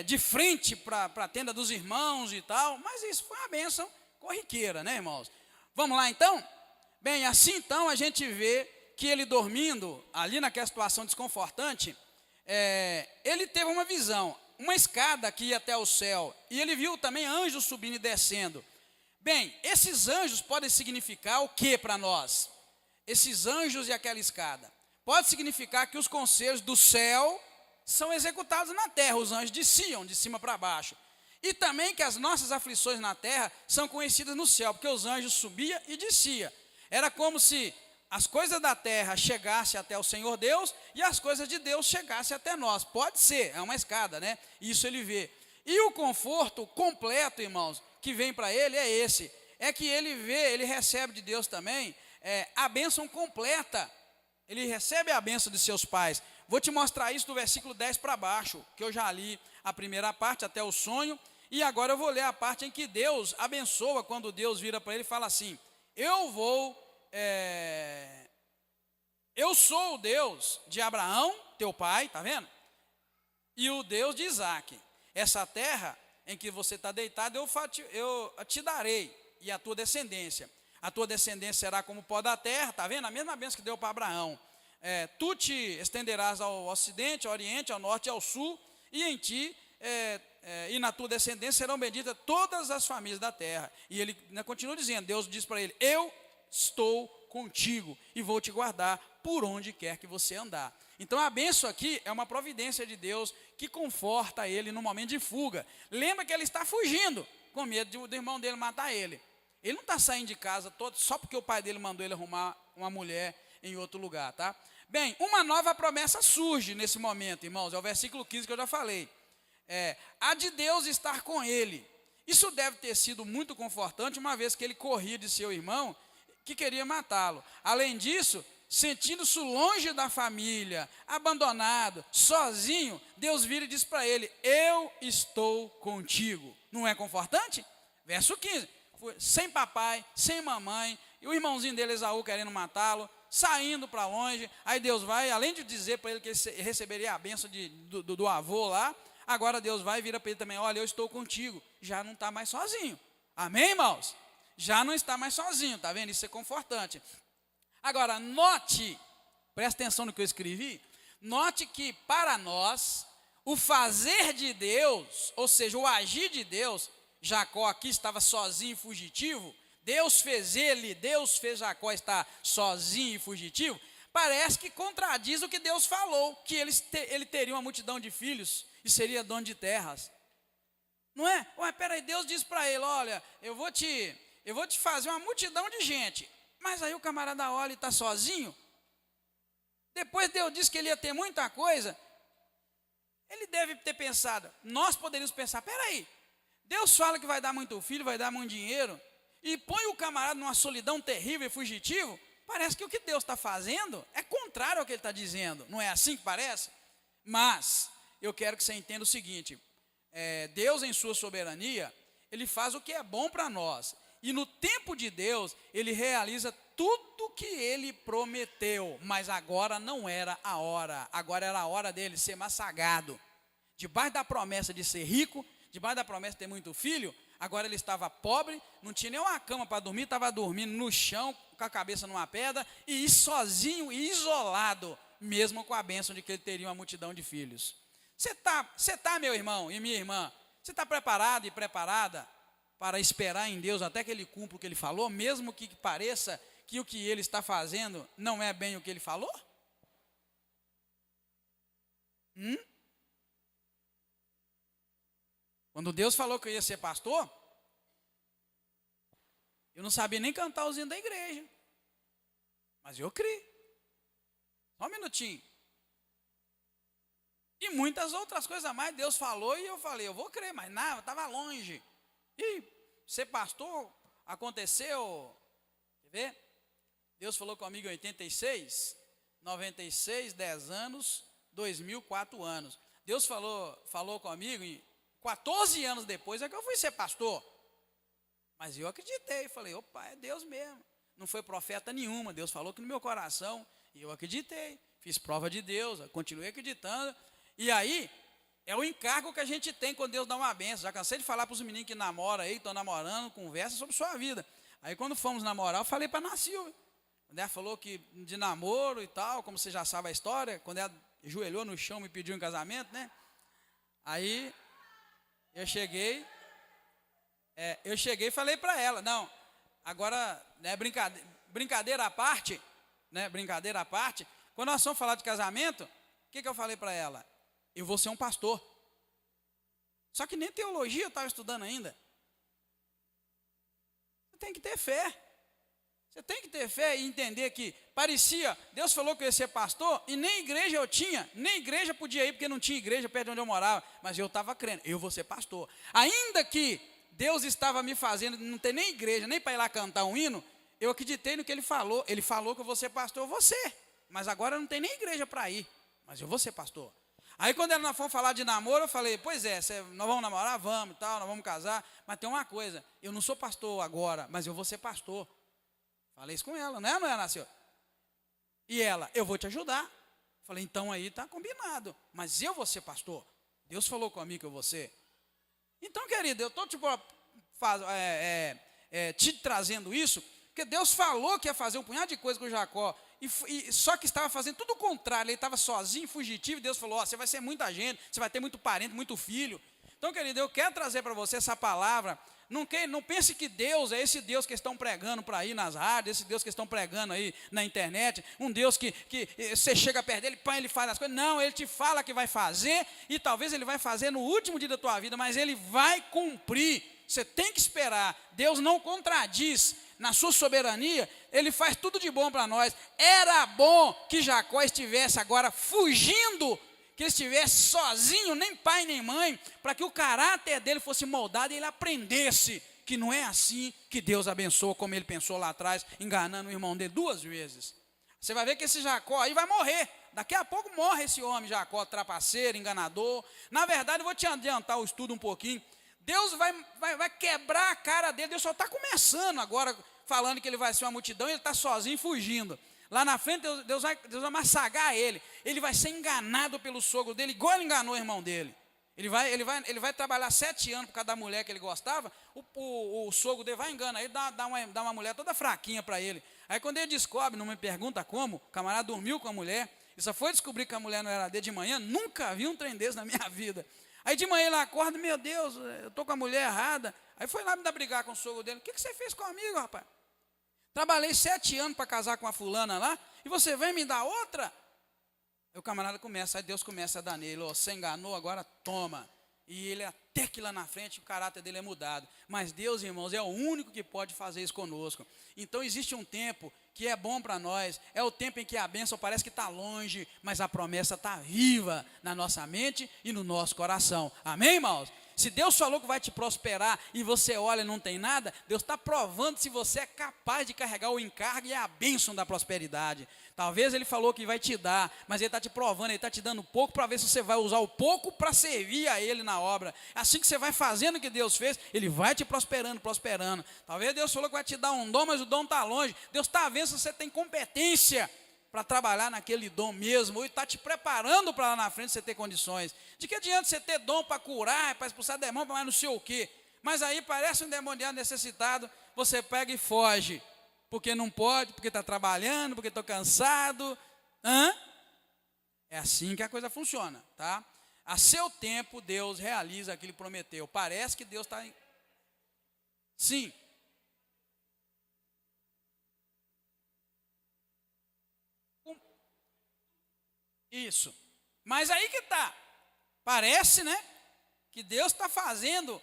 de frente para a tenda dos irmãos e tal. Mas isso foi uma bênção corriqueira, né, irmãos? Vamos lá então? Bem, assim então a gente vê que ele dormindo, ali naquela situação desconfortante, ele teve uma visão, uma escada que ia até o céu, e ele viu também anjos subindo e descendo. Bem, esses anjos podem significar o que para nós? Esses anjos e aquela escada. Pode significar que os conselhos do céu são executados na terra, os anjos desciam de cima para baixo. E também que as nossas aflições na terra são conhecidas no céu, porque os anjos subiam e desciam. Era como se as coisas da terra chegassem até o Senhor Deus e as coisas de Deus chegassem até nós. Pode ser, é uma escada, né? Isso ele vê. E o conforto completo, irmãos, que vem para ele é esse. É que ele recebe de Deus também a bênção completa. Ele recebe a bênção de seus pais. Vou te mostrar isso do versículo 10 para baixo, que eu já li a primeira parte até o sonho. E agora eu vou ler a parte em que Deus abençoa, quando Deus vira para ele e fala assim, eu sou o Deus de Abraão, teu pai, tá vendo? E o Deus de Isaac. Essa terra em que você está deitado, eu te darei, e a tua descendência. A tua descendência será como o pó da terra, tá vendo? A mesma bênção que deu para Abraão. tu te estenderás ao ocidente, ao oriente, ao norte e ao sul, e em ti e na tua descendência serão benditas todas as famílias da terra. E ele continua dizendo, Deus diz para ele, eu estou contigo e vou te guardar por onde quer que você andar. Então a bênção aqui é uma providência de Deus que conforta ele no momento de fuga. Lembra que ele está fugindo, com medo do irmão dele matar ele. Ele não está saindo de casa todo só porque o pai dele mandou ele arrumar uma mulher em outro lugar, tá? Bem, uma nova promessa surge nesse momento, irmãos, é o versículo 15 que eu já falei. Há de Deus estar com ele. Isso deve ter sido muito confortante, uma vez que ele corria de seu irmão, que queria matá-lo. Além disso, sentindo-se longe da família, abandonado, sozinho, Deus vira e diz para ele, eu estou contigo. Não é confortante? Verso 15, sem papai, sem mamãe, e o irmãozinho dele, Esaú, querendo matá-lo, saindo para longe. Aí Deus vai, além de dizer para ele que ele receberia a bênção do avô lá, agora Deus vai e vira para ele também, olha, eu estou contigo. Já não está mais sozinho. Amém, irmãos? Já não está mais sozinho, tá vendo? Isso é confortante. Agora, note, presta atenção no que eu escrevi, note que para nós, o fazer de Deus, ou seja, o agir de Deus, Jacó aqui estava sozinho e fugitivo, Deus fez Jacó estar sozinho e fugitivo, parece que contradiz o que Deus falou, que ele teria uma multidão de filhos e seria dono de terras. Não é? Ué, peraí, Deus diz para ele, olha, eu vou te fazer uma multidão de gente. Mas aí o camarada olha e está sozinho. Depois Deus disse que ele ia ter muita coisa. Ele deve ter pensado, nós poderíamos pensar, peraí, Deus fala que vai dar muito filho, vai dar muito dinheiro, e põe o camarada numa solidão terrível e fugitivo. Parece que o que Deus está fazendo é contrário ao que ele está dizendo. Não é assim que parece? Mas eu quero que você entenda o seguinte, Deus em sua soberania, ele faz o que é bom para nós. E no tempo de Deus, ele realiza tudo que ele prometeu. Mas agora não era a hora. Agora era a hora dele ser massagado. Debaixo da promessa de ser rico, debaixo da promessa de ter muito filho, agora ele estava pobre, não tinha nem uma cama para dormir, estava dormindo no chão, com a cabeça numa pedra, e sozinho e isolado, mesmo com a bênção de que ele teria uma multidão de filhos. Você tá, meu irmão e minha irmã, você está preparado e preparada para esperar em Deus até que ele cumpra o que ele falou, mesmo que pareça que o que ele está fazendo não é bem o que ele falou? Quando Deus falou que eu ia ser pastor, eu não sabia nem cantar os hinos da igreja, mas eu criei. Só um minutinho. E muitas outras coisas a mais Deus falou e eu falei, eu vou crer, mas nada, estava longe. E ser pastor aconteceu, quer ver? Deus falou comigo em 86, 96, 10 anos, 2000, 4 anos. Deus falou comigo e 14 anos depois é que eu fui ser pastor. Mas eu acreditei, falei, opa, é Deus mesmo. Não foi profeta nenhuma, Deus falou que no meu coração, e eu acreditei. Fiz prova de Deus, continuei acreditando. E aí, é o encargo que a gente tem quando Deus dá uma benção. Já cansei de falar para os meninos que namoram aí, estão namorando, conversa sobre sua vida. Aí quando fomos namorar, eu falei para a Ana Silvia. Quando ela falou que de namoro e tal, como você já sabe a história, quando ela ajoelhou no chão e me pediu um casamento, né? Aí eu cheguei e falei para ela, não, agora, né, brincadeira à parte, quando nós vamos falar de casamento, o que eu falei para ela? Eu vou ser um pastor. Só que nem teologia eu estava estudando ainda. Você tem que ter fé. Você tem que ter fé e entender que parecia, Deus falou que eu ia ser pastor e nem igreja eu tinha, nem igreja podia ir porque não tinha igreja perto de onde eu morava, mas eu estava crendo, eu vou ser pastor. Ainda que Deus estava me fazendo não ter nem igreja, nem para ir lá cantar um hino, eu acreditei no que ele falou que eu vou ser pastor, eu vou ser, mas agora não tem nem igreja para ir, mas eu vou ser pastor. Aí quando nós fomos falar de namoro, eu falei, pois é, nós vamos namorar? Vamos e tal, nós vamos casar, mas tem uma coisa, eu não sou pastor agora, mas eu vou ser pastor. Falei isso com ela, não é, Ana Silvia? E ela, eu vou te ajudar. Falei, então aí está combinado, mas eu vou ser pastor. Deus falou comigo que eu vou ser. Então, querido, eu estou te trazendo isso, porque Deus falou que ia fazer um punhado de coisa com Jacó só que estava fazendo tudo o contrário, ele estava sozinho, fugitivo, e Deus falou, você vai ser muita gente, você vai ter muito parente, muito filho. Então, querido, eu quero trazer para você essa palavra. Não pense que Deus é esse Deus que estão pregando para aí nas rádios, esse Deus que estão pregando aí na internet, um Deus que você chega perto dele, pá, ele faz as coisas. Não, ele te fala que vai fazer, e talvez ele vai fazer no último dia da tua vida, mas ele vai cumprir. Você tem que esperar. Deus não contradiz. Na sua soberania, ele faz tudo de bom para nós. Era bom que Jacó estivesse agora fugindo, que ele estivesse sozinho, nem pai nem mãe, para que o caráter dele fosse moldado e ele aprendesse que não é assim que Deus abençoa, como ele pensou lá atrás, enganando o irmão dele 2 vezes. Você vai ver que esse Jacó aí vai morrer. Daqui a pouco morre esse homem, Jacó, trapaceiro, enganador. Na verdade, eu vou te adiantar o estudo um pouquinho. Deus vai quebrar a cara dele. Deus só está começando agora, falando que ele vai ser uma multidão, e ele está sozinho, fugindo. Lá na frente, Deus vai massagar ele. Ele vai ser enganado pelo sogro dele, igual ele enganou o irmão dele. Ele vai trabalhar 7 anos por causa da mulher que ele gostava. O sogro dele vai enganar ele, dá uma mulher toda fraquinha para ele. Aí quando ele descobre, não me pergunta como, o camarada dormiu com a mulher, e só foi descobrir que a mulher não era dele de manhã. Nunca vi um trem desse na minha vida. Aí de manhã ele acorda, meu Deus, eu estou com a mulher errada. Aí foi lá me dar brigar com o sogro dele. O que você fez comigo, rapaz? Trabalhei 7 anos para casar com a fulana lá, e você vem me dar outra? Aí o camarada começa, aí Deus começa a dar nele, você enganou, agora toma. E ele até que lá na frente o caráter dele é mudado. Mas Deus, irmãos, é o único que pode fazer isso conosco. Então existe um tempo que é bom para nós, é o tempo em que a bênção parece que está longe, mas a promessa está viva na nossa mente e no nosso coração. Amém, irmãos? Se Deus falou que vai te prosperar e você olha e não tem nada, Deus está provando se você é capaz de carregar o encargo e a bênção da prosperidade. Talvez Ele falou que vai te dar, mas Ele está te provando, Ele está te dando pouco para ver se você vai usar o pouco para servir a Ele na obra. Assim que você vai fazendo o que Deus fez, Ele vai te prosperando. Talvez Deus falou que vai te dar um dom, mas o dom está longe. Deus está vendo se você tem competência para trabalhar naquele dom mesmo, e está te preparando para lá na frente você ter condições. De que adianta você ter dom para curar, para expulsar demônio, para mais não sei o quê, mas aí parece um endemoniado necessitado, você pega e foge, porque não pode, porque está trabalhando, porque estou cansado. É assim que a coisa funciona, tá? A seu tempo Deus realiza aquilo que prometeu. Parece que Deus está... Sim. Isso. Mas aí que está. Parece, né? Que Deus está fazendo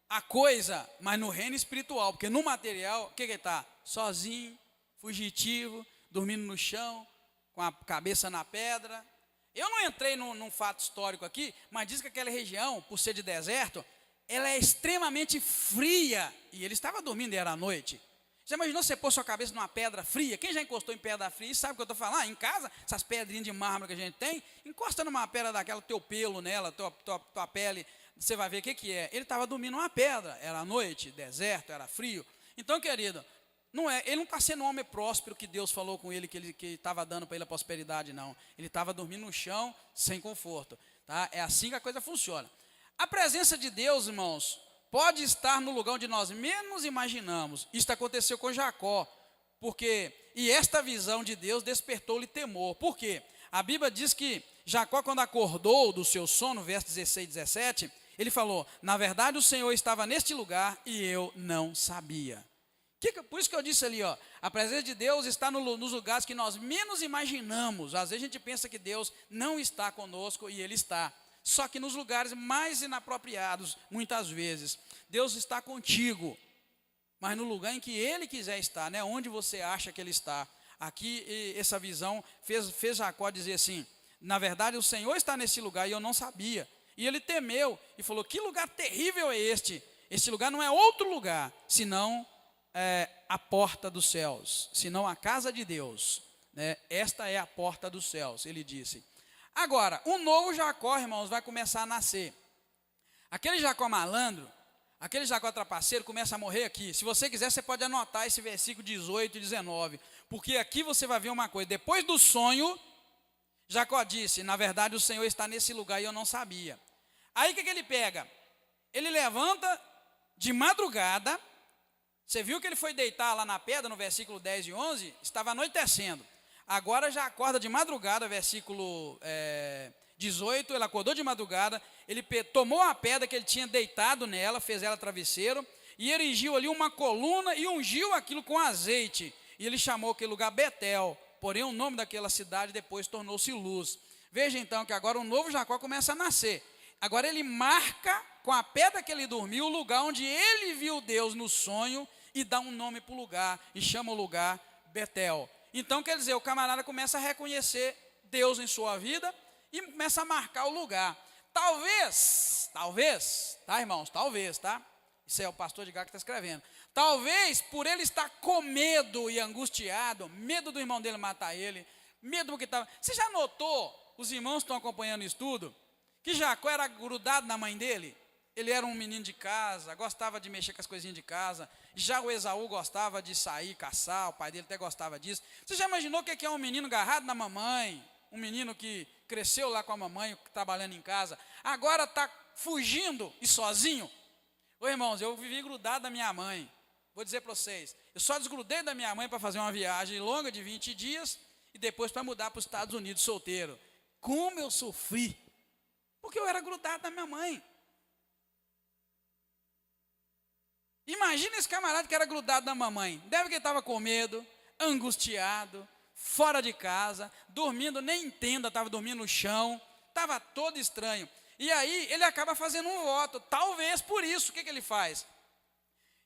a coisa, mas no reino espiritual. Porque no material, o que está? Sozinho, fugitivo, dormindo no chão, com a cabeça na pedra. Eu não entrei num fato histórico aqui, mas diz que aquela região, por ser de deserto, ela é extremamente fria. E ele estava dormindo e era à noite. Já imaginou você pôr sua cabeça numa pedra fria? Quem já encostou em pedra fria sabe o que eu estou falando? Em casa, essas pedrinhas de mármore que a gente tem, encosta numa pedra daquela, teu pelo nela, tua pele, você vai ver o que é. Ele estava dormindo numa pedra, era à noite, deserto, era frio. Então, querido, ele não está sendo um homem próspero que Deus falou com ele, que estava dando para ele a prosperidade, não. Ele estava dormindo no chão, sem conforto. Tá? É assim que a coisa funciona. A presença de Deus, irmãos, pode estar no lugar onde nós menos imaginamos. Isso aconteceu com Jacó. E esta visão de Deus despertou-lhe temor. Por quê? A Bíblia diz que Jacó, quando acordou do seu sono, verso 16 e 17, ele falou, na verdade o Senhor estava neste lugar e eu não sabia. Por isso que eu disse ali, a presença de Deus está nos lugares que nós menos imaginamos. Às vezes a gente pensa que Deus não está conosco e Ele está. Só que nos lugares mais inapropriados, muitas vezes, Deus está contigo, mas no lugar em que Ele quiser estar, né? Onde você acha que Ele está. Aqui, essa visão fez Jacó dizer assim, na verdade o Senhor está nesse lugar e eu não sabia. E ele temeu e falou, que lugar terrível é este? Este lugar não é outro lugar, senão a porta dos céus, senão a casa de Deus. Né? Esta é a porta dos céus, ele disse. Agora, um novo Jacó, irmãos, vai começar a nascer. Aquele Jacó malandro, aquele Jacó trapaceiro começa a morrer aqui. Se você quiser, você pode anotar esse versículo 18 e 19. Porque aqui você vai ver uma coisa. Depois do sonho, Jacó disse, na verdade o Senhor está nesse lugar e eu não sabia. Aí o que ele pega? Ele levanta de madrugada. Você viu que ele foi deitar lá na pedra, no versículo 10 e 11? Estava anoitecendo. Agora já acorda de madrugada, versículo 18, ele acordou de madrugada, ele tomou a pedra que ele tinha deitado nela, fez ela travesseiro, e erigiu ali uma coluna e ungiu aquilo com azeite. E ele chamou aquele lugar Betel, porém o nome daquela cidade depois tornou-se Luz. Veja então que agora um novo Jacó começa a nascer. Agora ele marca com a pedra que ele dormiu o lugar onde ele viu Deus no sonho e dá um nome para o lugar e chama o lugar Betel. Então quer dizer, o camarada começa a reconhecer Deus em sua vida e começa a marcar o lugar. Talvez, tá irmãos, talvez, tá? Isso é o pastor de Gá que está escrevendo. Talvez por ele estar com medo e angustiado, medo do irmão dele matar ele, medo do que estava. Você já notou, os irmãos estão acompanhando o estudo, que Jacó era grudado na mãe dele? Ele era um menino de casa, gostava de mexer com as coisinhas de casa. Já o Esaú gostava de sair, caçar, o pai dele até gostava disso. Você já imaginou o que é um menino agarrado na mamãe? Um menino que cresceu lá com a mamãe, trabalhando em casa, agora está fugindo e sozinho? Ô irmãos, eu vivi grudado da minha mãe. Vou dizer para vocês, eu só desgrudei da minha mãe para fazer uma viagem longa de 20 dias e depois para mudar para os Estados Unidos solteiro. Como eu sofri, porque eu era grudado da minha mãe. Imagina esse camarada que era grudado da mamãe. Deve que ele estava com medo, angustiado, fora de casa, dormindo, nem em tenda, estava dormindo no chão, estava todo estranho. E aí ele acaba fazendo um voto, talvez por isso, o que ele faz?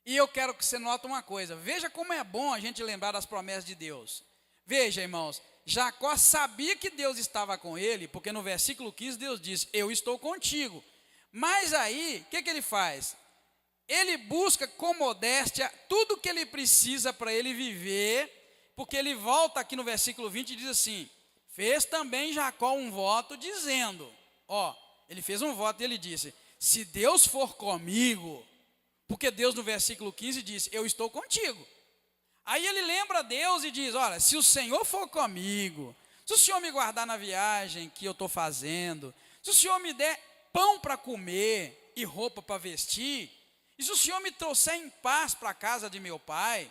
E eu quero que você note uma coisa, veja como é bom a gente lembrar das promessas de Deus. Veja, irmãos, Jacó sabia que Deus estava com ele, porque no versículo 15 Deus diz, eu estou contigo. Mas aí, o que ele faz? Ele busca com modéstia tudo que ele precisa para ele viver, porque ele volta aqui no versículo 20 e diz assim, fez também Jacó um voto dizendo, ele fez um voto e ele disse, se Deus for comigo, porque Deus no versículo 15 diz, eu estou contigo. Aí ele lembra Deus e diz, olha, se o Senhor for comigo, se o Senhor me guardar na viagem que eu estou fazendo, se o Senhor me der pão para comer e roupa para vestir, e se o Senhor me trouxer em paz para a casa de meu pai,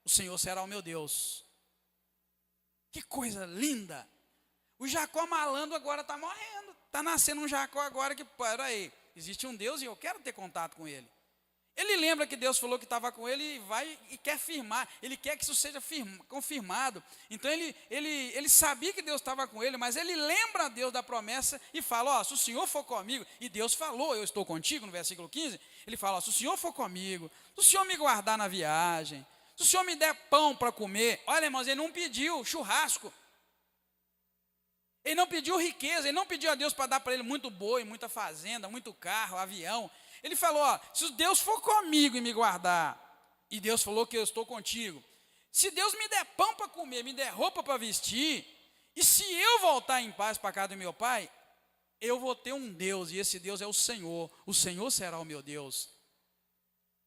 o Senhor será o meu Deus. Que coisa linda! O Jacó malandro agora está morrendo. Está nascendo um Jacó agora que, peraí, existe um Deus e eu quero ter contato com ele. Ele lembra que Deus falou que estava com ele e vai e quer firmar. Ele quer que isso seja confirmado. Então ele sabia que Deus estava com ele, mas ele lembra a Deus da promessa e fala, se o Senhor for comigo, e Deus falou, eu estou contigo, no versículo 15, ele fala, se o Senhor for comigo, se o Senhor me guardar na viagem, se o Senhor me der pão para comer, olha irmãos, ele não pediu churrasco, ele não pediu riqueza, ele não pediu a Deus para dar para ele muito boi, muita fazenda, muito carro, avião. Ele falou, se Deus for comigo e me guardar, e Deus falou que eu estou contigo, se Deus me der pão para comer, me der roupa para vestir, e se eu voltar em paz para a casa do meu pai, eu vou ter um Deus, e esse Deus é o Senhor será o meu Deus.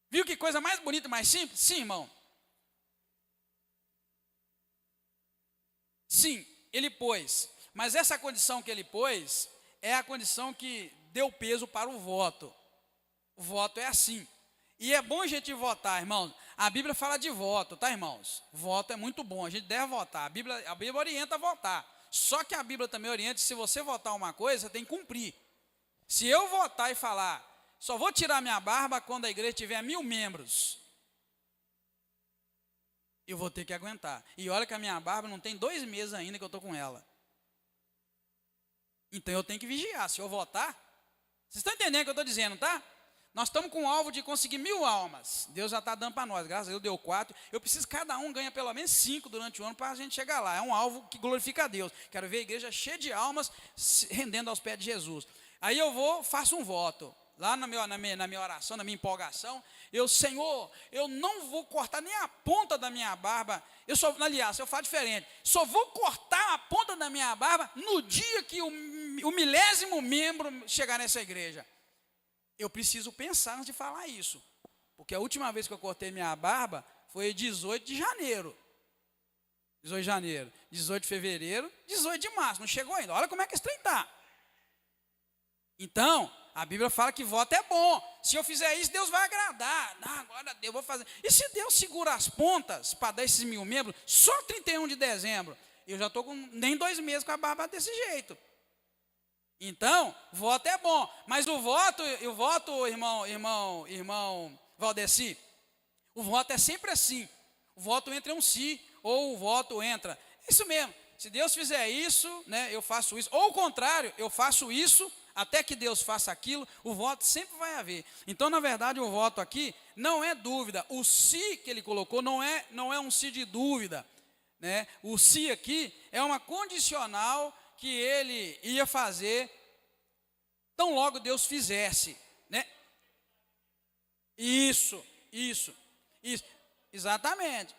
Viu que coisa mais bonita e mais simples? Sim, irmão. Sim, ele pôs, mas essa condição que ele pôs, é a condição que deu peso para o voto. O voto é assim. E é bom a gente votar, irmãos. A Bíblia fala de voto, tá, irmãos? Voto é muito bom, a gente deve votar. A Bíblia orienta a votar. Só que a Bíblia também orienta, se você votar uma coisa, você tem que cumprir. Se eu votar e falar, só vou tirar minha barba quando a igreja tiver 1000 membros, eu vou ter que aguentar. E olha que a minha barba não tem 2 meses ainda que eu estou com ela. Então eu tenho que vigiar. Se eu votar, vocês estão entendendo o que eu estou dizendo, tá? Nós estamos com o alvo de conseguir 1000 almas. Deus já está dando para nós, graças a Deus deu 4. Eu preciso que cada um ganhe pelo menos 5 durante o ano para a gente chegar lá. É um alvo que glorifica a Deus. Quero ver a igreja cheia de almas rendendo aos pés de Jesus. Aí eu faço um voto. Lá na minha oração, na minha empolgação, Senhor, eu não vou cortar nem a ponta da minha barba. Aliás, eu faço diferente. Só vou cortar a ponta da minha barba no dia que o 1000º membro chegar nessa igreja. Eu preciso pensar antes de falar isso. Porque a última vez que eu cortei minha barba foi 18 de janeiro. 18 de janeiro, 18 de fevereiro, 18 de março. Não chegou ainda. Olha como é que esse trem está. Então, a Bíblia fala que voto é bom. Se eu fizer isso, Deus vai agradar. Agora Deus vou fazer. E se Deus segura as pontas para dar esses 1000 membros, só 31 de dezembro, Eu já estou com nem 2 meses com a barba desse jeito. Então, voto é bom. Mas o voto, irmão Valdeci, o voto é sempre assim. O voto entra um si, ou o voto entra. Isso mesmo. Se Deus fizer isso, né, eu faço isso. Ou o contrário, eu faço isso, até que Deus faça aquilo, o voto sempre vai haver. Então, na verdade, o voto aqui não é dúvida. O si que ele colocou não é um si de dúvida, né? O si aqui é uma condicional que ele ia fazer tão logo Deus fizesse, né? Isso. Exatamente.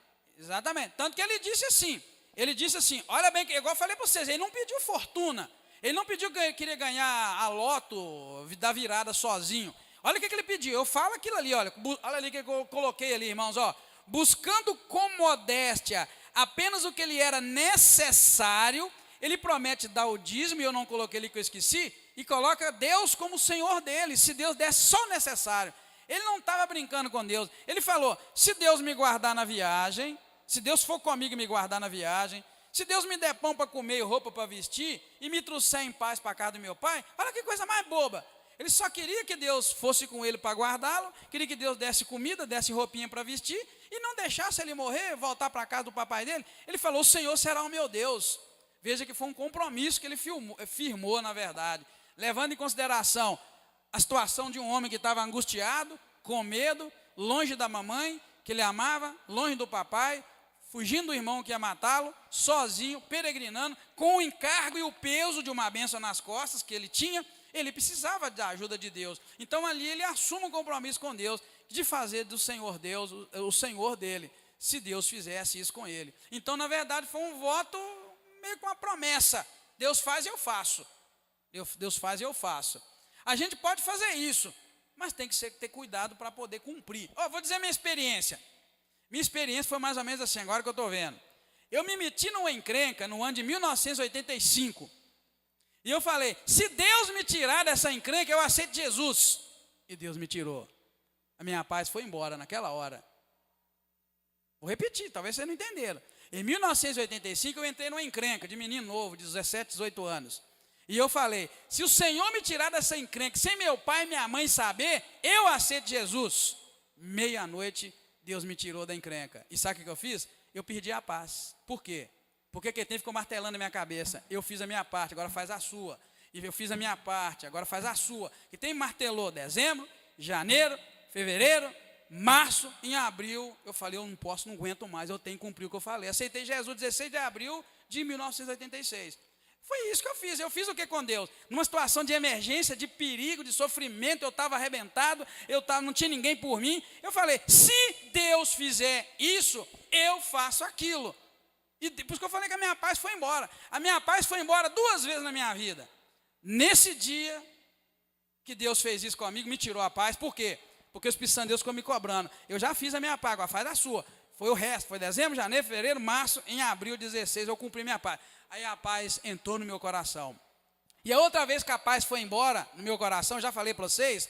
Tanto que ele disse assim, olha bem, igual eu falei para vocês, ele não pediu fortuna. Ele não pediu que ele queria ganhar a loto da virada sozinho. Olha o que ele pediu. Eu falo aquilo ali, olha ali que eu coloquei ali, irmãos, ó. Buscando com modéstia apenas o que lhe era necessário, ele promete dar o dízimo, e eu não coloquei ali que eu esqueci, e coloca Deus como Senhor dele, se Deus der só o necessário. Ele não estava brincando com Deus. Ele falou, se Deus me guardar na viagem, se Deus for comigo e me guardar na viagem, se Deus me der pão para comer e roupa para vestir, e me trouxer em paz para a casa do meu pai, olha que coisa mais boba. Ele só queria que Deus fosse com ele para guardá-lo, queria que Deus desse comida, desse roupinha para vestir, e não deixasse ele morrer, voltar para a casa do papai dele. Ele falou, o Senhor será o meu Deus. Veja que foi um compromisso que ele firmou, na verdade, levando em consideração a situação de um homem que estava angustiado, com medo, longe da mamãe, que ele amava, longe do papai, fugindo do irmão que ia matá-lo, sozinho, peregrinando, com o encargo e o peso de uma bênção nas costas que ele tinha. Ele precisava da ajuda de Deus. Então ali ele assume um compromisso com Deus, de fazer do Senhor Deus o Senhor dele, se Deus fizesse isso com ele. Então, na verdade, foi um voto meio com uma promessa. Deus faz e eu faço. Deus faz e eu faço. A gente pode fazer isso, mas tem que ter cuidado para poder cumprir. Vou dizer minha experiência. Minha experiência foi mais ou menos assim, agora que eu estou vendo. Eu me meti numa encrenca no ano de 1985. E eu falei, se Deus me tirar dessa encrenca, eu aceito Jesus. E Deus me tirou. A minha paz foi embora naquela hora. Vou repetir, talvez vocês não entenderam. Em 1985 eu entrei numa encrenca de menino novo, de 17, 18 anos. E eu falei, se o Senhor me tirar dessa encrenca, sem meu pai e minha mãe saber, eu aceito Jesus. Meia-noite, Deus me tirou da encrenca. E sabe o que eu fiz? Eu perdi a paz. Por quê? Porque quem ficou martelando na minha cabeça. Eu fiz a minha parte, agora faz a sua. E eu fiz a minha parte, agora faz a sua. E tem martelou dezembro, janeiro, fevereiro, março, em abril. Eu falei, eu não posso, não aguento mais, eu tenho que cumprir o que eu falei. Aceitei Jesus 16 de abril de 1986. Foi isso que eu fiz. Eu fiz o que com Deus? Numa situação de emergência, de perigo, de sofrimento, eu estava arrebentado, não tinha ninguém por mim. Eu falei, se Deus fizer isso, eu faço aquilo. E por isso que eu falei que a minha paz foi embora. A minha paz foi embora 2 vezes na minha vida. Nesse dia que Deus fez isso comigo, me tirou a paz. Por quê? Porque o Espírito Santo de Deus ficou me cobrando. Eu já fiz a minha paz, agora faz a sua. Foi o resto, foi dezembro, janeiro, fevereiro, março, em abril 16 eu cumpri minha paz. Aí a paz entrou no meu coração. E a outra vez que a paz foi embora no meu coração, já falei para vocês,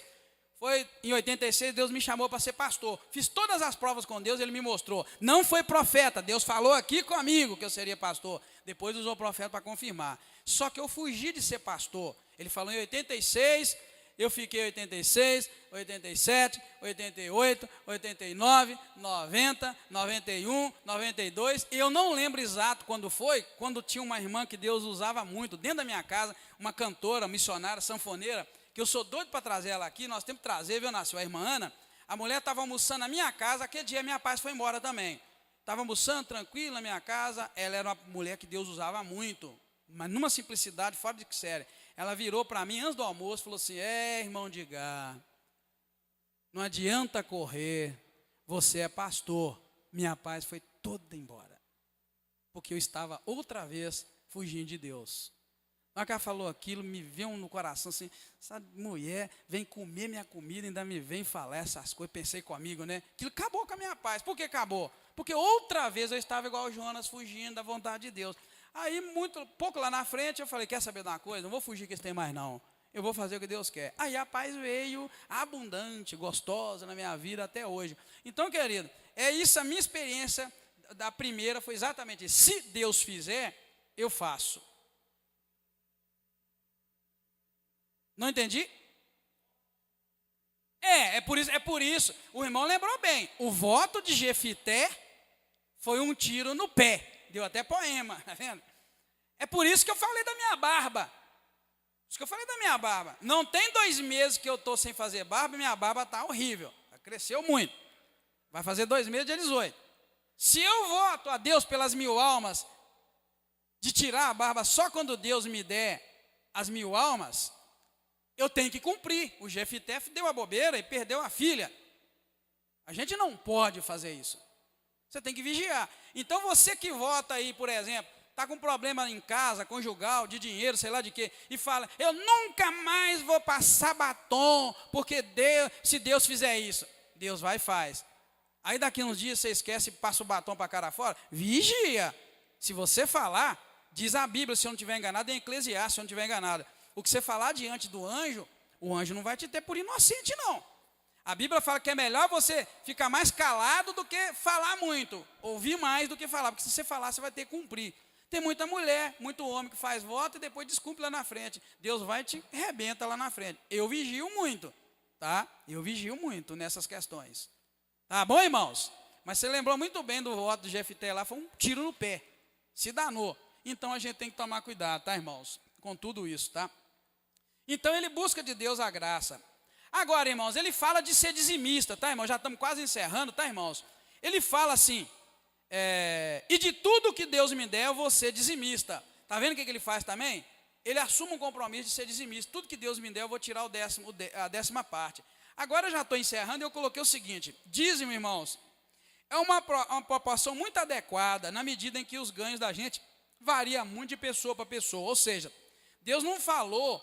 foi em 86, Deus me chamou para ser pastor. Fiz todas as provas com Deus, Ele me mostrou. Não foi profeta, Deus falou aqui comigo que eu seria pastor. Depois usou o profeta para confirmar. Só que eu fugi de ser pastor. Ele falou em 86, eu fiquei 86, 87, 88, 89, 90, 91, 92. E eu não lembro exato quando foi, quando tinha uma irmã que Deus usava muito dentro da minha casa, uma cantora, missionária, sanfoneira, que eu sou doido para trazer ela aqui, nós temos que trazer, viu, nasceu a irmã Ana. A mulher estava almoçando na minha casa, aquele dia minha paz foi embora também. Estava almoçando tranquila na minha casa, ela era uma mulher que Deus usava muito, mas numa simplicidade fora de série. Ela virou para mim antes do almoço e falou assim, irmão Edgar, não adianta correr, você é pastor. Minha paz foi toda embora, porque eu estava outra vez fugindo de Deus. Na hora que ela falou aquilo, me veio no coração assim, essa mulher vem comer minha comida, ainda me vem falar essas coisas, pensei comigo, né? Aquilo acabou com a minha paz. Por que acabou? Porque outra vez eu estava igual o Jonas, fugindo da vontade de Deus. Aí, pouco lá na frente, eu falei, quer saber de uma coisa? Não vou fugir que isso tem mais não. Eu vou fazer o que Deus quer. Aí a paz veio abundante, gostosa na minha vida até hoje. Então, querido, é isso, a minha experiência da primeira foi exatamente isso. Se Deus fizer, eu faço. Não entendi? É por isso. O irmão lembrou bem. O voto de Jefité foi um tiro no pé. Deu até poema, tá vendo? É por isso que eu falei da minha barba. Isso que eu falei da minha barba. Não tem 2 meses que eu estou sem fazer barba e minha barba está horrível. Cresceu muito. Vai fazer 2 meses, dia 18. Se eu voto a Deus pelas 1000 almas, de tirar a barba só quando Deus me der as 1000 almas, eu tenho que cumprir. O Jefité deu a bobeira e perdeu a filha. A gente não pode fazer isso. Você tem que vigiar. Então você que vota aí, por exemplo, está com problema em casa, conjugal, de dinheiro, sei lá de quê, e fala, eu nunca mais vou passar batom, porque se Deus fizer isso, Deus vai e faz. Aí daqui uns dias você esquece e passa o batom para cara fora, vigia. Se você falar, diz a Bíblia, se eu não estiver enganado, é em Eclesiastes, se eu não estiver enganado. O que você falar diante do anjo, o anjo não vai te ter por inocente, não. A Bíblia fala que é melhor você ficar mais calado do que falar muito, ouvir mais do que falar, porque se você falar, você vai ter que cumprir. Tem muita mulher, muito homem que faz voto e depois descumpre lá na frente. Deus vai e te arrebenta lá na frente. Eu vigio muito, tá? Eu vigio muito nessas questões. Tá bom, irmãos? Mas você lembrou muito bem do voto do Jefité lá, foi um tiro no pé. Se danou. Então a gente tem que tomar cuidado, tá, irmãos? Com tudo isso, tá? Então ele busca de Deus a graça. Agora, irmãos, ele fala de ser dizimista, tá, irmãos? Já estamos quase encerrando, tá, irmãos? Ele fala assim, e de tudo que Deus me der, eu vou ser dizimista. Tá vendo o que ele faz também? Ele assume um compromisso de ser dizimista. Tudo que Deus me der, eu vou tirar a 10ª parte. Agora eu já estou encerrando e eu coloquei o seguinte, dízimo, irmãos, é uma proporção muito adequada na medida em que os ganhos da gente variam muito de pessoa para pessoa. Ou seja, Deus não falou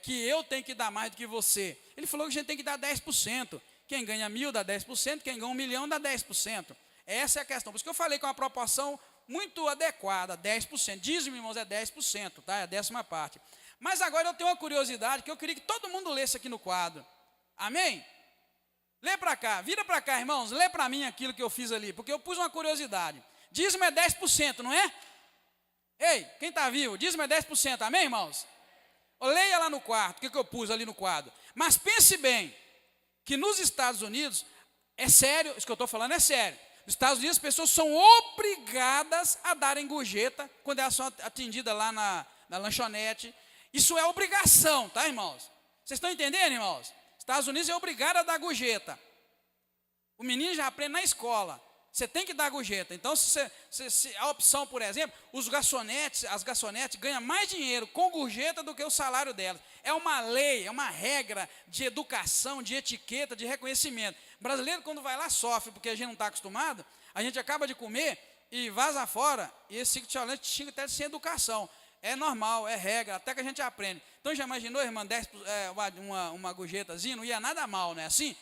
que eu tenho que dar mais do que você. Ele falou que a gente tem que dar 10%. Quem ganha 1000 dá 10%, quem ganha 1 milhão dá 10%. Essa é a questão. Por isso que eu falei que é uma proporção muito adequada, 10%. Dízimo, irmãos, é 10%, tá? É a 10ª parte. Mas agora eu tenho uma curiosidade que eu queria que todo mundo lesse aqui no quadro. Amém? Lê para cá, vira para cá, irmãos, lê para mim aquilo que eu fiz ali, porque eu pus uma curiosidade. Dízimo é 10%, não é? Ei, quem está vivo, dízimo é 10%, amém, irmãos? Leia lá no quarto, o que eu pus ali no quadro. Mas pense bem, que nos Estados Unidos, é sério, isso que eu estou falando é sério. Nos Estados Unidos, as pessoas são obrigadas a darem gorjeta quando elas são atendidas lá na lanchonete. Isso é obrigação, tá, irmãos? Vocês estão entendendo, irmãos? Estados Unidos é obrigado a dar gorjeta. O menino já aprende na escola. Você tem que dar gorjeta. Então, se a opção, por exemplo, as garçonetes ganham mais dinheiro com gorjeta do que o salário delas. É uma lei, é uma regra de educação, de etiqueta, de reconhecimento. O brasileiro, quando vai lá, sofre, porque a gente não está acostumado. A gente acaba de comer e vaza fora. E esse ciclo de violência xinga até de sem educação. É normal, é regra, até que a gente aprende. Então, já imaginou, irmã, uma gorjetazinha? Não ia nada mal, não é assim?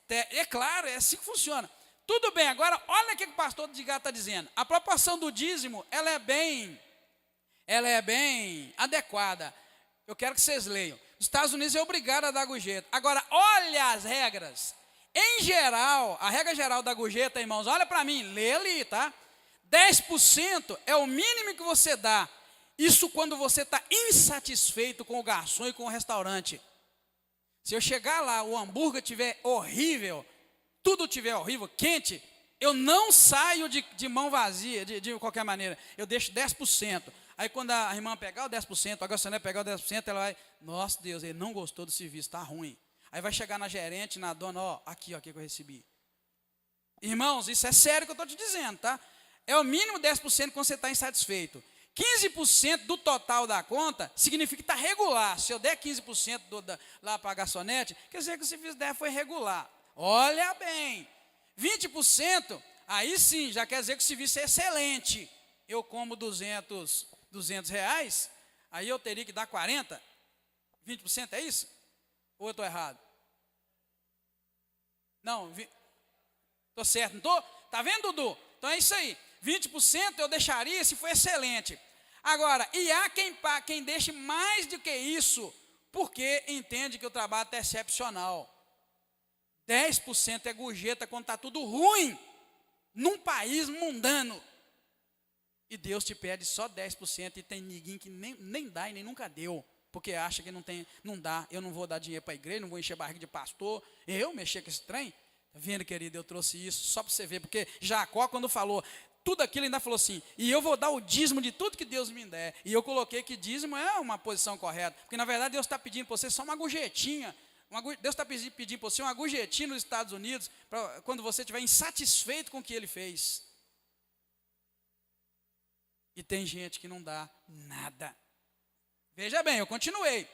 É claro, é assim que funciona. Tudo bem, agora olha o que o pastor de Gá está dizendo. A proporção do dízimo, ela é bem adequada. Eu quero que vocês leiam. Os Estados Unidos é obrigado a dar gorjeta. Agora, olha as regras. Em geral, a regra geral da gorjeta, irmãos, olha para mim, lê ali, tá? 10% é o mínimo que você dá. Isso quando você está insatisfeito com o garçom e com o restaurante. Se eu chegar lá, o hambúrguer estiver horrível, tudo estiver horrível, quente, eu não saio de mão vazia, de qualquer maneira. Eu deixo 10%. Aí quando a irmã pegar o 10%, a garçonete pegar o 10%, ela vai, nossa Deus, ele não gostou do serviço, está ruim. Aí vai chegar na gerente, na dona, ó, aqui que eu recebi. Irmãos, isso é sério que eu estou te dizendo, tá? É o mínimo 10% quando você está insatisfeito. 15% do total da conta significa que está regular. Se eu der 15% lá para a garçonete, quer dizer que o serviço dela foi regular. Olha bem, 20%, aí sim, já quer dizer que o serviço é excelente. Eu como 200 reais, aí eu teria que dar 40%? 20% é isso? Ou eu estou errado? Não, estou certo, não estou? Está vendo, Dudu? Então é isso aí. 20% eu deixaria se for excelente. Agora, e há quem deixe mais do que isso, porque entende que o trabalho está excepcional. 10% é gorjeta quando está tudo ruim, num país mundano. E Deus te pede só 10% e tem ninguém que nem dá e nem nunca deu. Porque acha que não dá, eu não vou dar dinheiro para a igreja, não vou encher barriga de pastor, eu mexer com esse trem. Tá vendo, querido, eu trouxe isso só para você ver, porque Jacó, quando falou tudo aquilo, ainda falou assim, e eu vou dar o dízimo de tudo que Deus me der. E eu coloquei que dízimo é uma posição correta, porque na verdade Deus está pedindo para você só uma gorjetinha. Deus está pedindo para você uma gorjetinha nos Estados Unidos, pra, quando você estiver insatisfeito com o que Ele fez. E tem gente que não dá nada. Veja bem, eu continuei.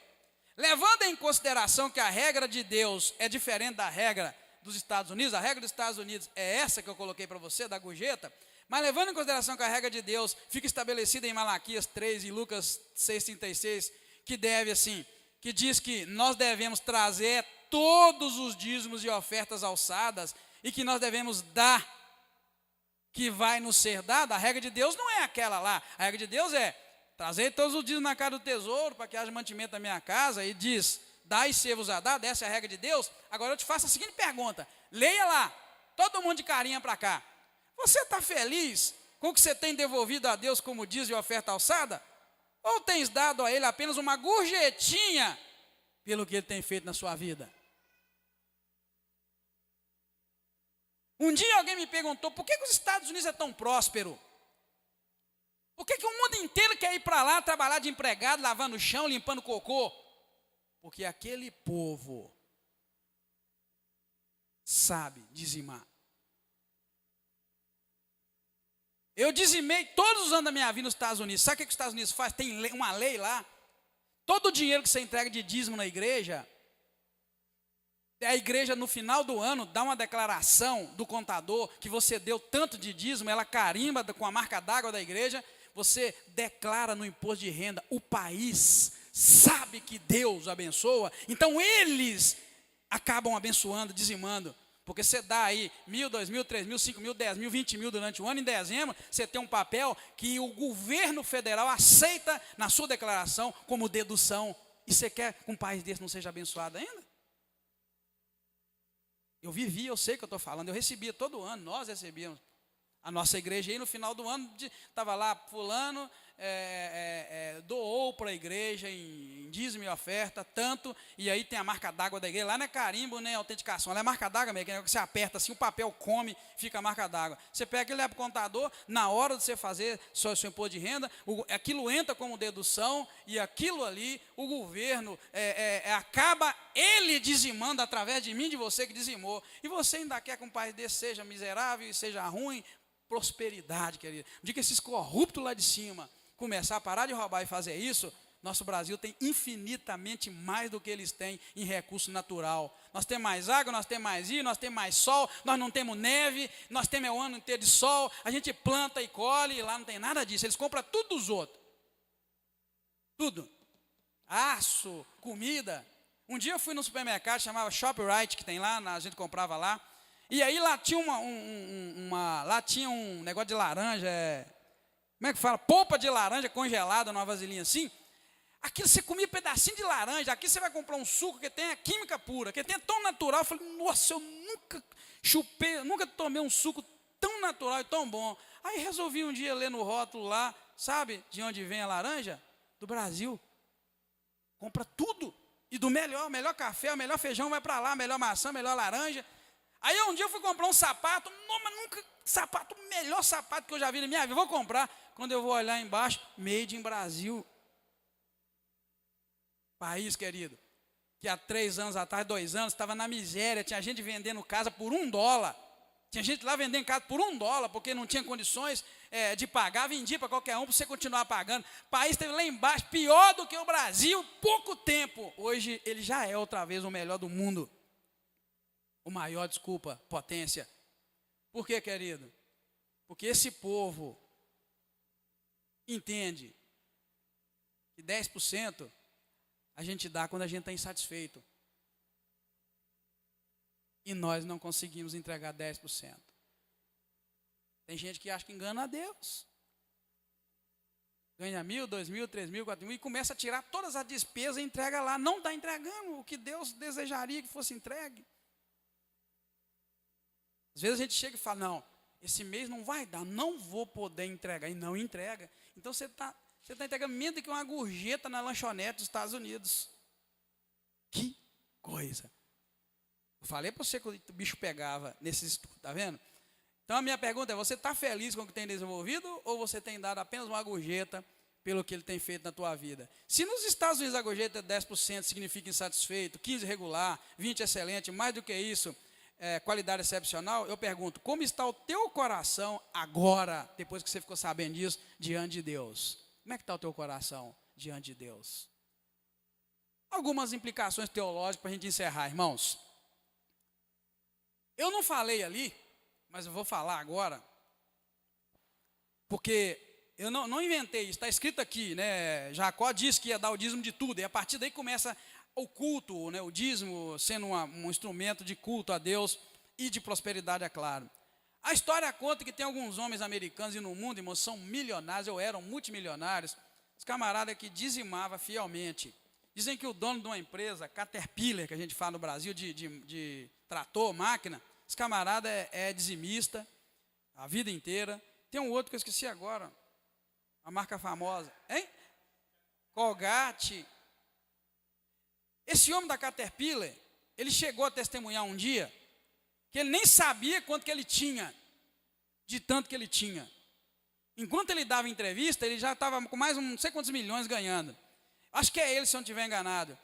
Levando em consideração que a regra de Deus é diferente da regra dos Estados Unidos, a regra dos Estados Unidos é essa que eu coloquei para você, da gorjeta, mas levando em consideração que a regra de Deus fica estabelecida em Malaquias 3 e Lucas 6,36, que diz que nós devemos trazer todos os dízimos e ofertas alçadas e que nós devemos dar, que vai nos ser dado. A regra de Deus não é aquela lá, a regra de Deus é trazer todos os dízimos na casa do tesouro para que haja mantimento na minha casa, e diz, dai e ser-vos-á dado, essa é a regra de Deus. Agora eu te faço a seguinte pergunta, leia lá, todo mundo de carinha para cá. Você está feliz com o que você tem devolvido a Deus como dízimo e oferta alçada? Ou tens dado a Ele apenas uma gorjetinha pelo que Ele tem feito na sua vida? Um dia alguém me perguntou, por que os Estados Unidos é tão próspero? Por que o mundo inteiro quer ir para lá trabalhar de empregado, lavando o chão, limpando cocô? Porque aquele povo sabe dizimar. Eu dizimei todos os anos da minha vida nos Estados Unidos. Sabe o que os Estados Unidos faz? Tem uma lei lá. Todo o dinheiro que você entrega de dízimo na igreja, a igreja no final do ano dá uma declaração do contador que você deu tanto de dízimo, ela carimba com a marca d'água da igreja, você declara no imposto de renda. O país sabe que Deus abençoa, então eles acabam abençoando, dizimando. Porque você dá aí 1.000, 2.000, 3.000, 5.000, 10.000, 20.000 durante o ano, em dezembro você tem um papel que o governo federal aceita na sua declaração como dedução. E você quer que um país desse não seja abençoado ainda? Eu vivi, eu sei o que eu estou falando, eu recebia todo ano, nós recebíamos. A nossa igreja aí no final do ano, estava lá, fulano doou para a igreja em dízimo e oferta, tanto, e aí tem a marca d'água da igreja, lá não é carimbo, nem autenticação, lá é marca d'água mesmo, que você aperta assim, o papel come, fica a marca d'água. Você pega e leva para o contador, na hora de você fazer seu imposto de renda, aquilo entra como dedução, e aquilo ali, o governo acaba ele dizimando através de mim, de você que dizimou, e você ainda quer que um país desse seja miserável e seja ruim? Prosperidade, querido. Diga que esses corruptos lá de cima começar a parar de roubar e fazer isso, nosso Brasil tem infinitamente mais do que eles têm em recurso natural. Nós temos mais água, nós temos mais rio, nós temos mais sol, nós não temos neve, nós temos o ano inteiro de sol, a gente planta e colhe, e lá não tem nada disso. Eles compram tudo dos outros. Tudo. Aço, comida. Um dia eu fui num supermercado, chamava ShopRite, que tem lá, a gente comprava lá. E aí lá tinha lá tinha um negócio de laranja, como é que fala? Polpa de laranja congelada numa vasilhinha assim. Aquilo você comia um pedacinho de laranja, aqui você vai comprar um suco que tem a química pura, que tem tão natural. Eu falei, nossa, eu nunca chupei, nunca tomei um suco tão natural e tão bom. Aí resolvi um dia ler no rótulo lá, sabe de onde vem a laranja? Do Brasil. Compra tudo. E do melhor café, o melhor feijão vai para lá, melhor maçã, melhor laranja. Aí um dia eu fui comprar um sapato, mas nunca, melhor sapato que eu já vi na minha vida, vou comprar. Quando eu vou olhar embaixo, made in Brasil. País, querido, que há 3 anos atrás, 2 anos, estava na miséria, tinha gente vendendo casa por $1. Tinha gente lá vendendo casa por $1, porque não tinha condições de pagar, vendia para qualquer um, para você continuar pagando. O país esteve lá embaixo, pior do que o Brasil, pouco tempo. Hoje ele já é outra vez o melhor do mundo. O maior, potência. Por quê, querido? Porque esse povo entende que 10% a gente dá quando a gente está insatisfeito. E nós não conseguimos entregar 10%. Tem gente que acha que engana a Deus. Ganha 1.000, 2.000, 3.000, 4.000 e começa a tirar todas as despesas e entrega lá. Não está entregando o que Deus desejaria que fosse entregue. Às vezes a gente chega e fala, não, esse mês não vai dar, não vou poder entregar. E não entrega. Então você está entregando menos do que uma gorjeta na lanchonete dos Estados Unidos. Que coisa. Eu falei para você que o bicho pegava nesses estudos, está vendo? Então a minha pergunta é, você está feliz com o que tem desenvolvido ou você tem dado apenas uma gorjeta pelo que ele tem feito na tua vida? Se nos Estados Unidos a gorjeta é 10% significa insatisfeito, 15% regular, 20% excelente, mais do que isso, qualidade excepcional, eu pergunto, como está o teu coração agora, depois que você ficou sabendo disso, diante de Deus? Como é que está o teu coração diante de Deus? Algumas implicações teológicas para a gente encerrar, irmãos. Eu não falei ali, mas eu vou falar agora, porque eu não inventei isso, está escrito aqui, né? Jacó disse que ia dar o dízimo de tudo, e a partir daí começa o culto, né? O dízimo sendo um instrumento de culto a Deus e de prosperidade, é claro. A história conta que tem alguns homens americanos e no mundo, irmãos, são milionários, ou eram multimilionários, os camaradas que dizimavam fielmente. Dizem que o dono de uma empresa, Caterpillar, que a gente fala no Brasil, de trator, máquina, esse camarada é dizimista a vida inteira. Tem um outro que eu esqueci agora, a marca famosa, hein? Colgate. Esse homem da Caterpillar, ele chegou a testemunhar um dia que ele nem sabia quanto que ele tinha, de tanto que ele tinha. Enquanto ele dava entrevista, ele já estava com mais não sei quantos milhões ganhando. Acho que é ele, se eu não estiver enganado,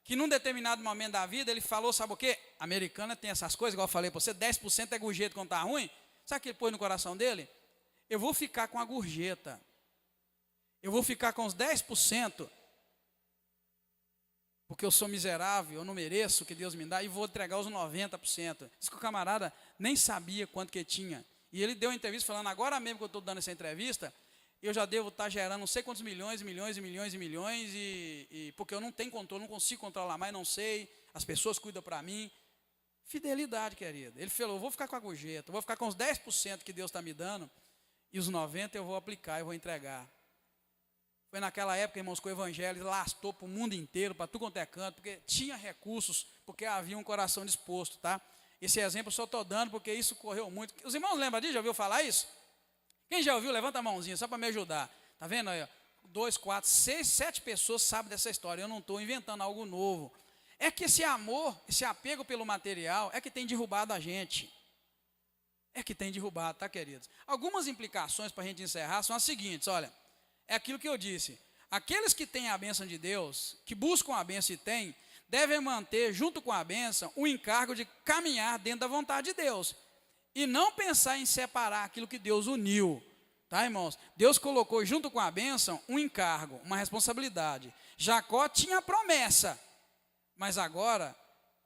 que num determinado momento da vida, ele falou, sabe o quê? A americana tem essas coisas, igual eu falei para você, 10% é gorjeta quando está ruim. Sabe o que ele pôs no coração dele? Eu vou ficar com a gorjeta. Eu vou ficar com os 10%, porque eu sou miserável, eu não mereço o que Deus me dá, e vou entregar os 90%. Diz que o camarada nem sabia quanto que tinha. E ele deu uma entrevista falando, agora mesmo que eu estou dando essa entrevista, eu já devo estar gerando não sei quantos milhões, porque eu não tenho controle, não consigo controlar mais, não sei, as pessoas cuidam para mim. Fidelidade, querido. Ele falou, eu vou ficar com a gorjeta, eu vou ficar com os 10% que Deus está me dando, e os 90% eu vou aplicar, eu vou entregar. Foi naquela época, irmãos, que o evangelho lastou para o mundo inteiro, para tudo quanto é canto, porque tinha recursos, porque havia um coração disposto, tá? Esse exemplo eu só estou dando porque isso correu muito. Os irmãos lembram disso? Já ouviu falar isso? Quem já ouviu, levanta a mãozinha, só para me ajudar. Está vendo aí? 2, 4, 6, 7 pessoas sabem dessa história. Eu não estou inventando algo novo. É que esse amor, esse apego pelo material, é que tem derrubado a gente. É que tem derrubado, tá, queridos? Algumas implicações para a gente encerrar são as seguintes, olha. É aquilo que eu disse. Aqueles que têm a bênção de Deus, que buscam a bênção e têm, devem manter, junto com a bênção, o encargo de caminhar dentro da vontade de Deus. E não pensar em separar aquilo que Deus uniu. Tá, irmãos? Deus colocou junto com a bênção um encargo, uma responsabilidade. Jacó tinha a promessa, mas agora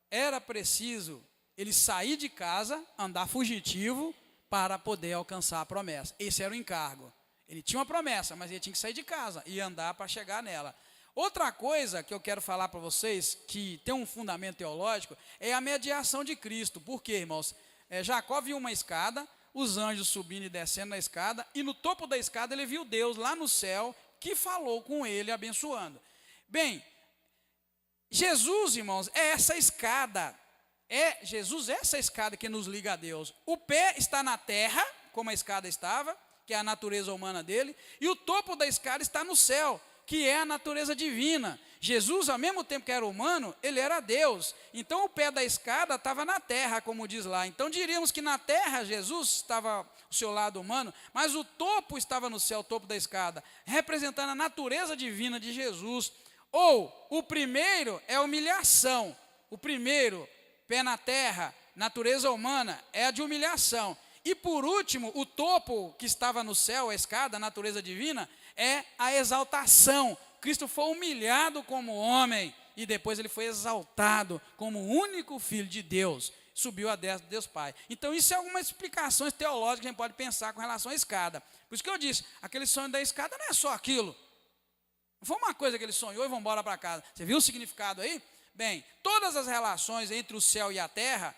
era preciso ele sair de casa, andar fugitivo, para poder alcançar a promessa. Esse era o encargo. Ele tinha uma promessa, mas ele tinha que sair de casa e andar para chegar nela. Outra coisa que eu quero falar para vocês, que tem um fundamento teológico, é a mediação de Cristo. Por quê, irmãos? Jacó viu uma escada, os anjos subindo e descendo na escada, e no topo da escada ele viu Deus lá no céu, que falou com ele, abençoando. Bem, Jesus, irmãos, é essa escada. Jesus é essa escada que nos liga a Deus. O pé está na terra, como a escada estava, que é a natureza humana dele, e o topo da escada está no céu, que é a natureza divina. Jesus, ao mesmo tempo que era humano, ele era Deus. Então o pé da escada estava na terra, como diz lá. Então diríamos que na terra Jesus estava o seu lado humano, mas o topo estava no céu, o topo da escada, representando a natureza divina de Jesus. Ou o primeiro é a humilhação. O primeiro, pé na terra, natureza humana, é a de humilhação. E por último, o topo que estava no céu, a escada, a natureza divina, é a exaltação. Cristo foi humilhado como homem e depois ele foi exaltado como o único Filho de Deus. Subiu a destra de Deus Pai. Então isso é algumas explicações teológicas que a gente pode pensar com relação à escada. Por isso que eu disse, aquele sonho da escada não é só aquilo. Não foi uma coisa que ele sonhou e vamos embora para casa. Você viu o significado aí? Bem, todas as relações entre o céu e a terra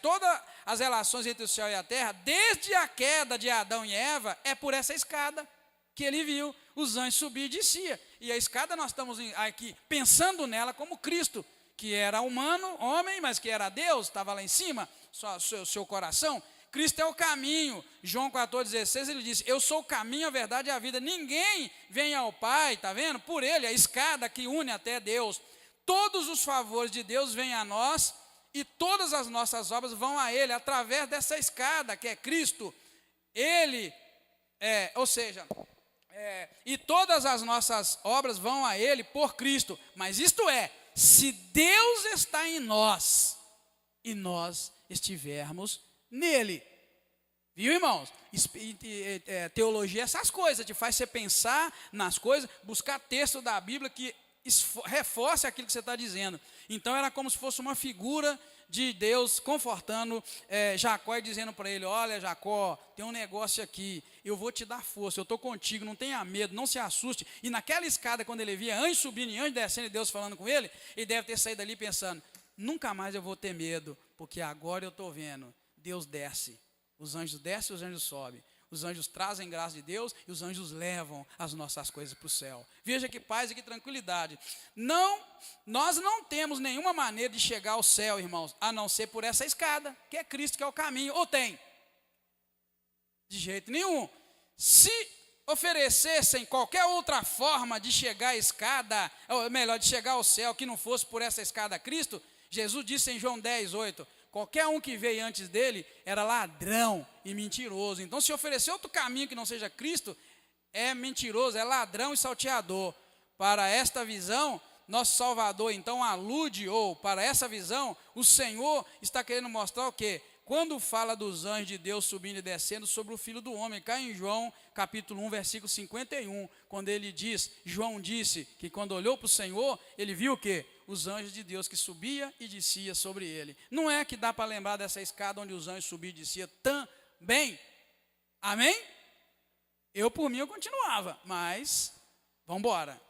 todas as relações entre o céu e a terra, desde a queda de Adão e Eva, é por essa escada que ele viu os anjos subir e descia. E a escada nós estamos aqui pensando nela como Cristo, que era humano, homem, mas que era Deus, estava lá em cima, seu coração. Cristo é o caminho. João 14,16, ele diz, eu sou o caminho, a verdade e a vida. Ninguém vem ao Pai, está vendo? Por ele, a escada que une até Deus. Todos os favores de Deus vêm a nós e todas as nossas obras vão a ele, através dessa escada que é Cristo. Ele, e todas as nossas obras vão a ele por Cristo. Mas isto é, se Deus está em nós e nós estivermos nele. Viu, irmãos? Teologia é essas coisas, te faz você pensar nas coisas, buscar texto da Bíblia que reforce aquilo que você está dizendo. Então era como se fosse uma figura de Deus confortando Jacó e dizendo para ele, olha Jacó, tem um negócio aqui, eu vou te dar força, eu estou contigo, não tenha medo, não se assuste. E naquela escada, quando ele via anjo subindo e anjo descendo e Deus falando com ele, ele deve ter saído dali pensando, nunca mais eu vou ter medo, porque agora eu estou vendo, Deus desce, os anjos descem e os anjos sobem. Os anjos trazem graça de Deus e os anjos levam as nossas coisas para o céu. Veja que paz e que tranquilidade. Nós não temos nenhuma maneira de chegar ao céu, irmãos, a não ser por essa escada, que é Cristo, que é o caminho. Ou tem? De jeito nenhum. Se oferecessem qualquer outra forma de chegar à escada, ou melhor, de chegar ao céu, que não fosse por essa escada a Cristo, Jesus disse em João 10:8, qualquer um que veio antes dele era ladrão e mentiroso. Então, se oferecer outro caminho que não seja Cristo, é mentiroso, é ladrão e salteador. Para esta visão, nosso Salvador, então, alude, ou para essa visão, o Senhor está querendo mostrar o quê? Quando fala dos anjos de Deus subindo e descendo sobre o Filho do Homem, cá em João, capítulo 1, versículo 51, quando ele diz, João disse que quando olhou para o Senhor, ele viu o quê? Os anjos de Deus que subia e descia sobre ele. Não é que dá para lembrar dessa escada onde os anjos subiam e desciam também? Amém? Eu, por mim, eu continuava, mas vamos embora.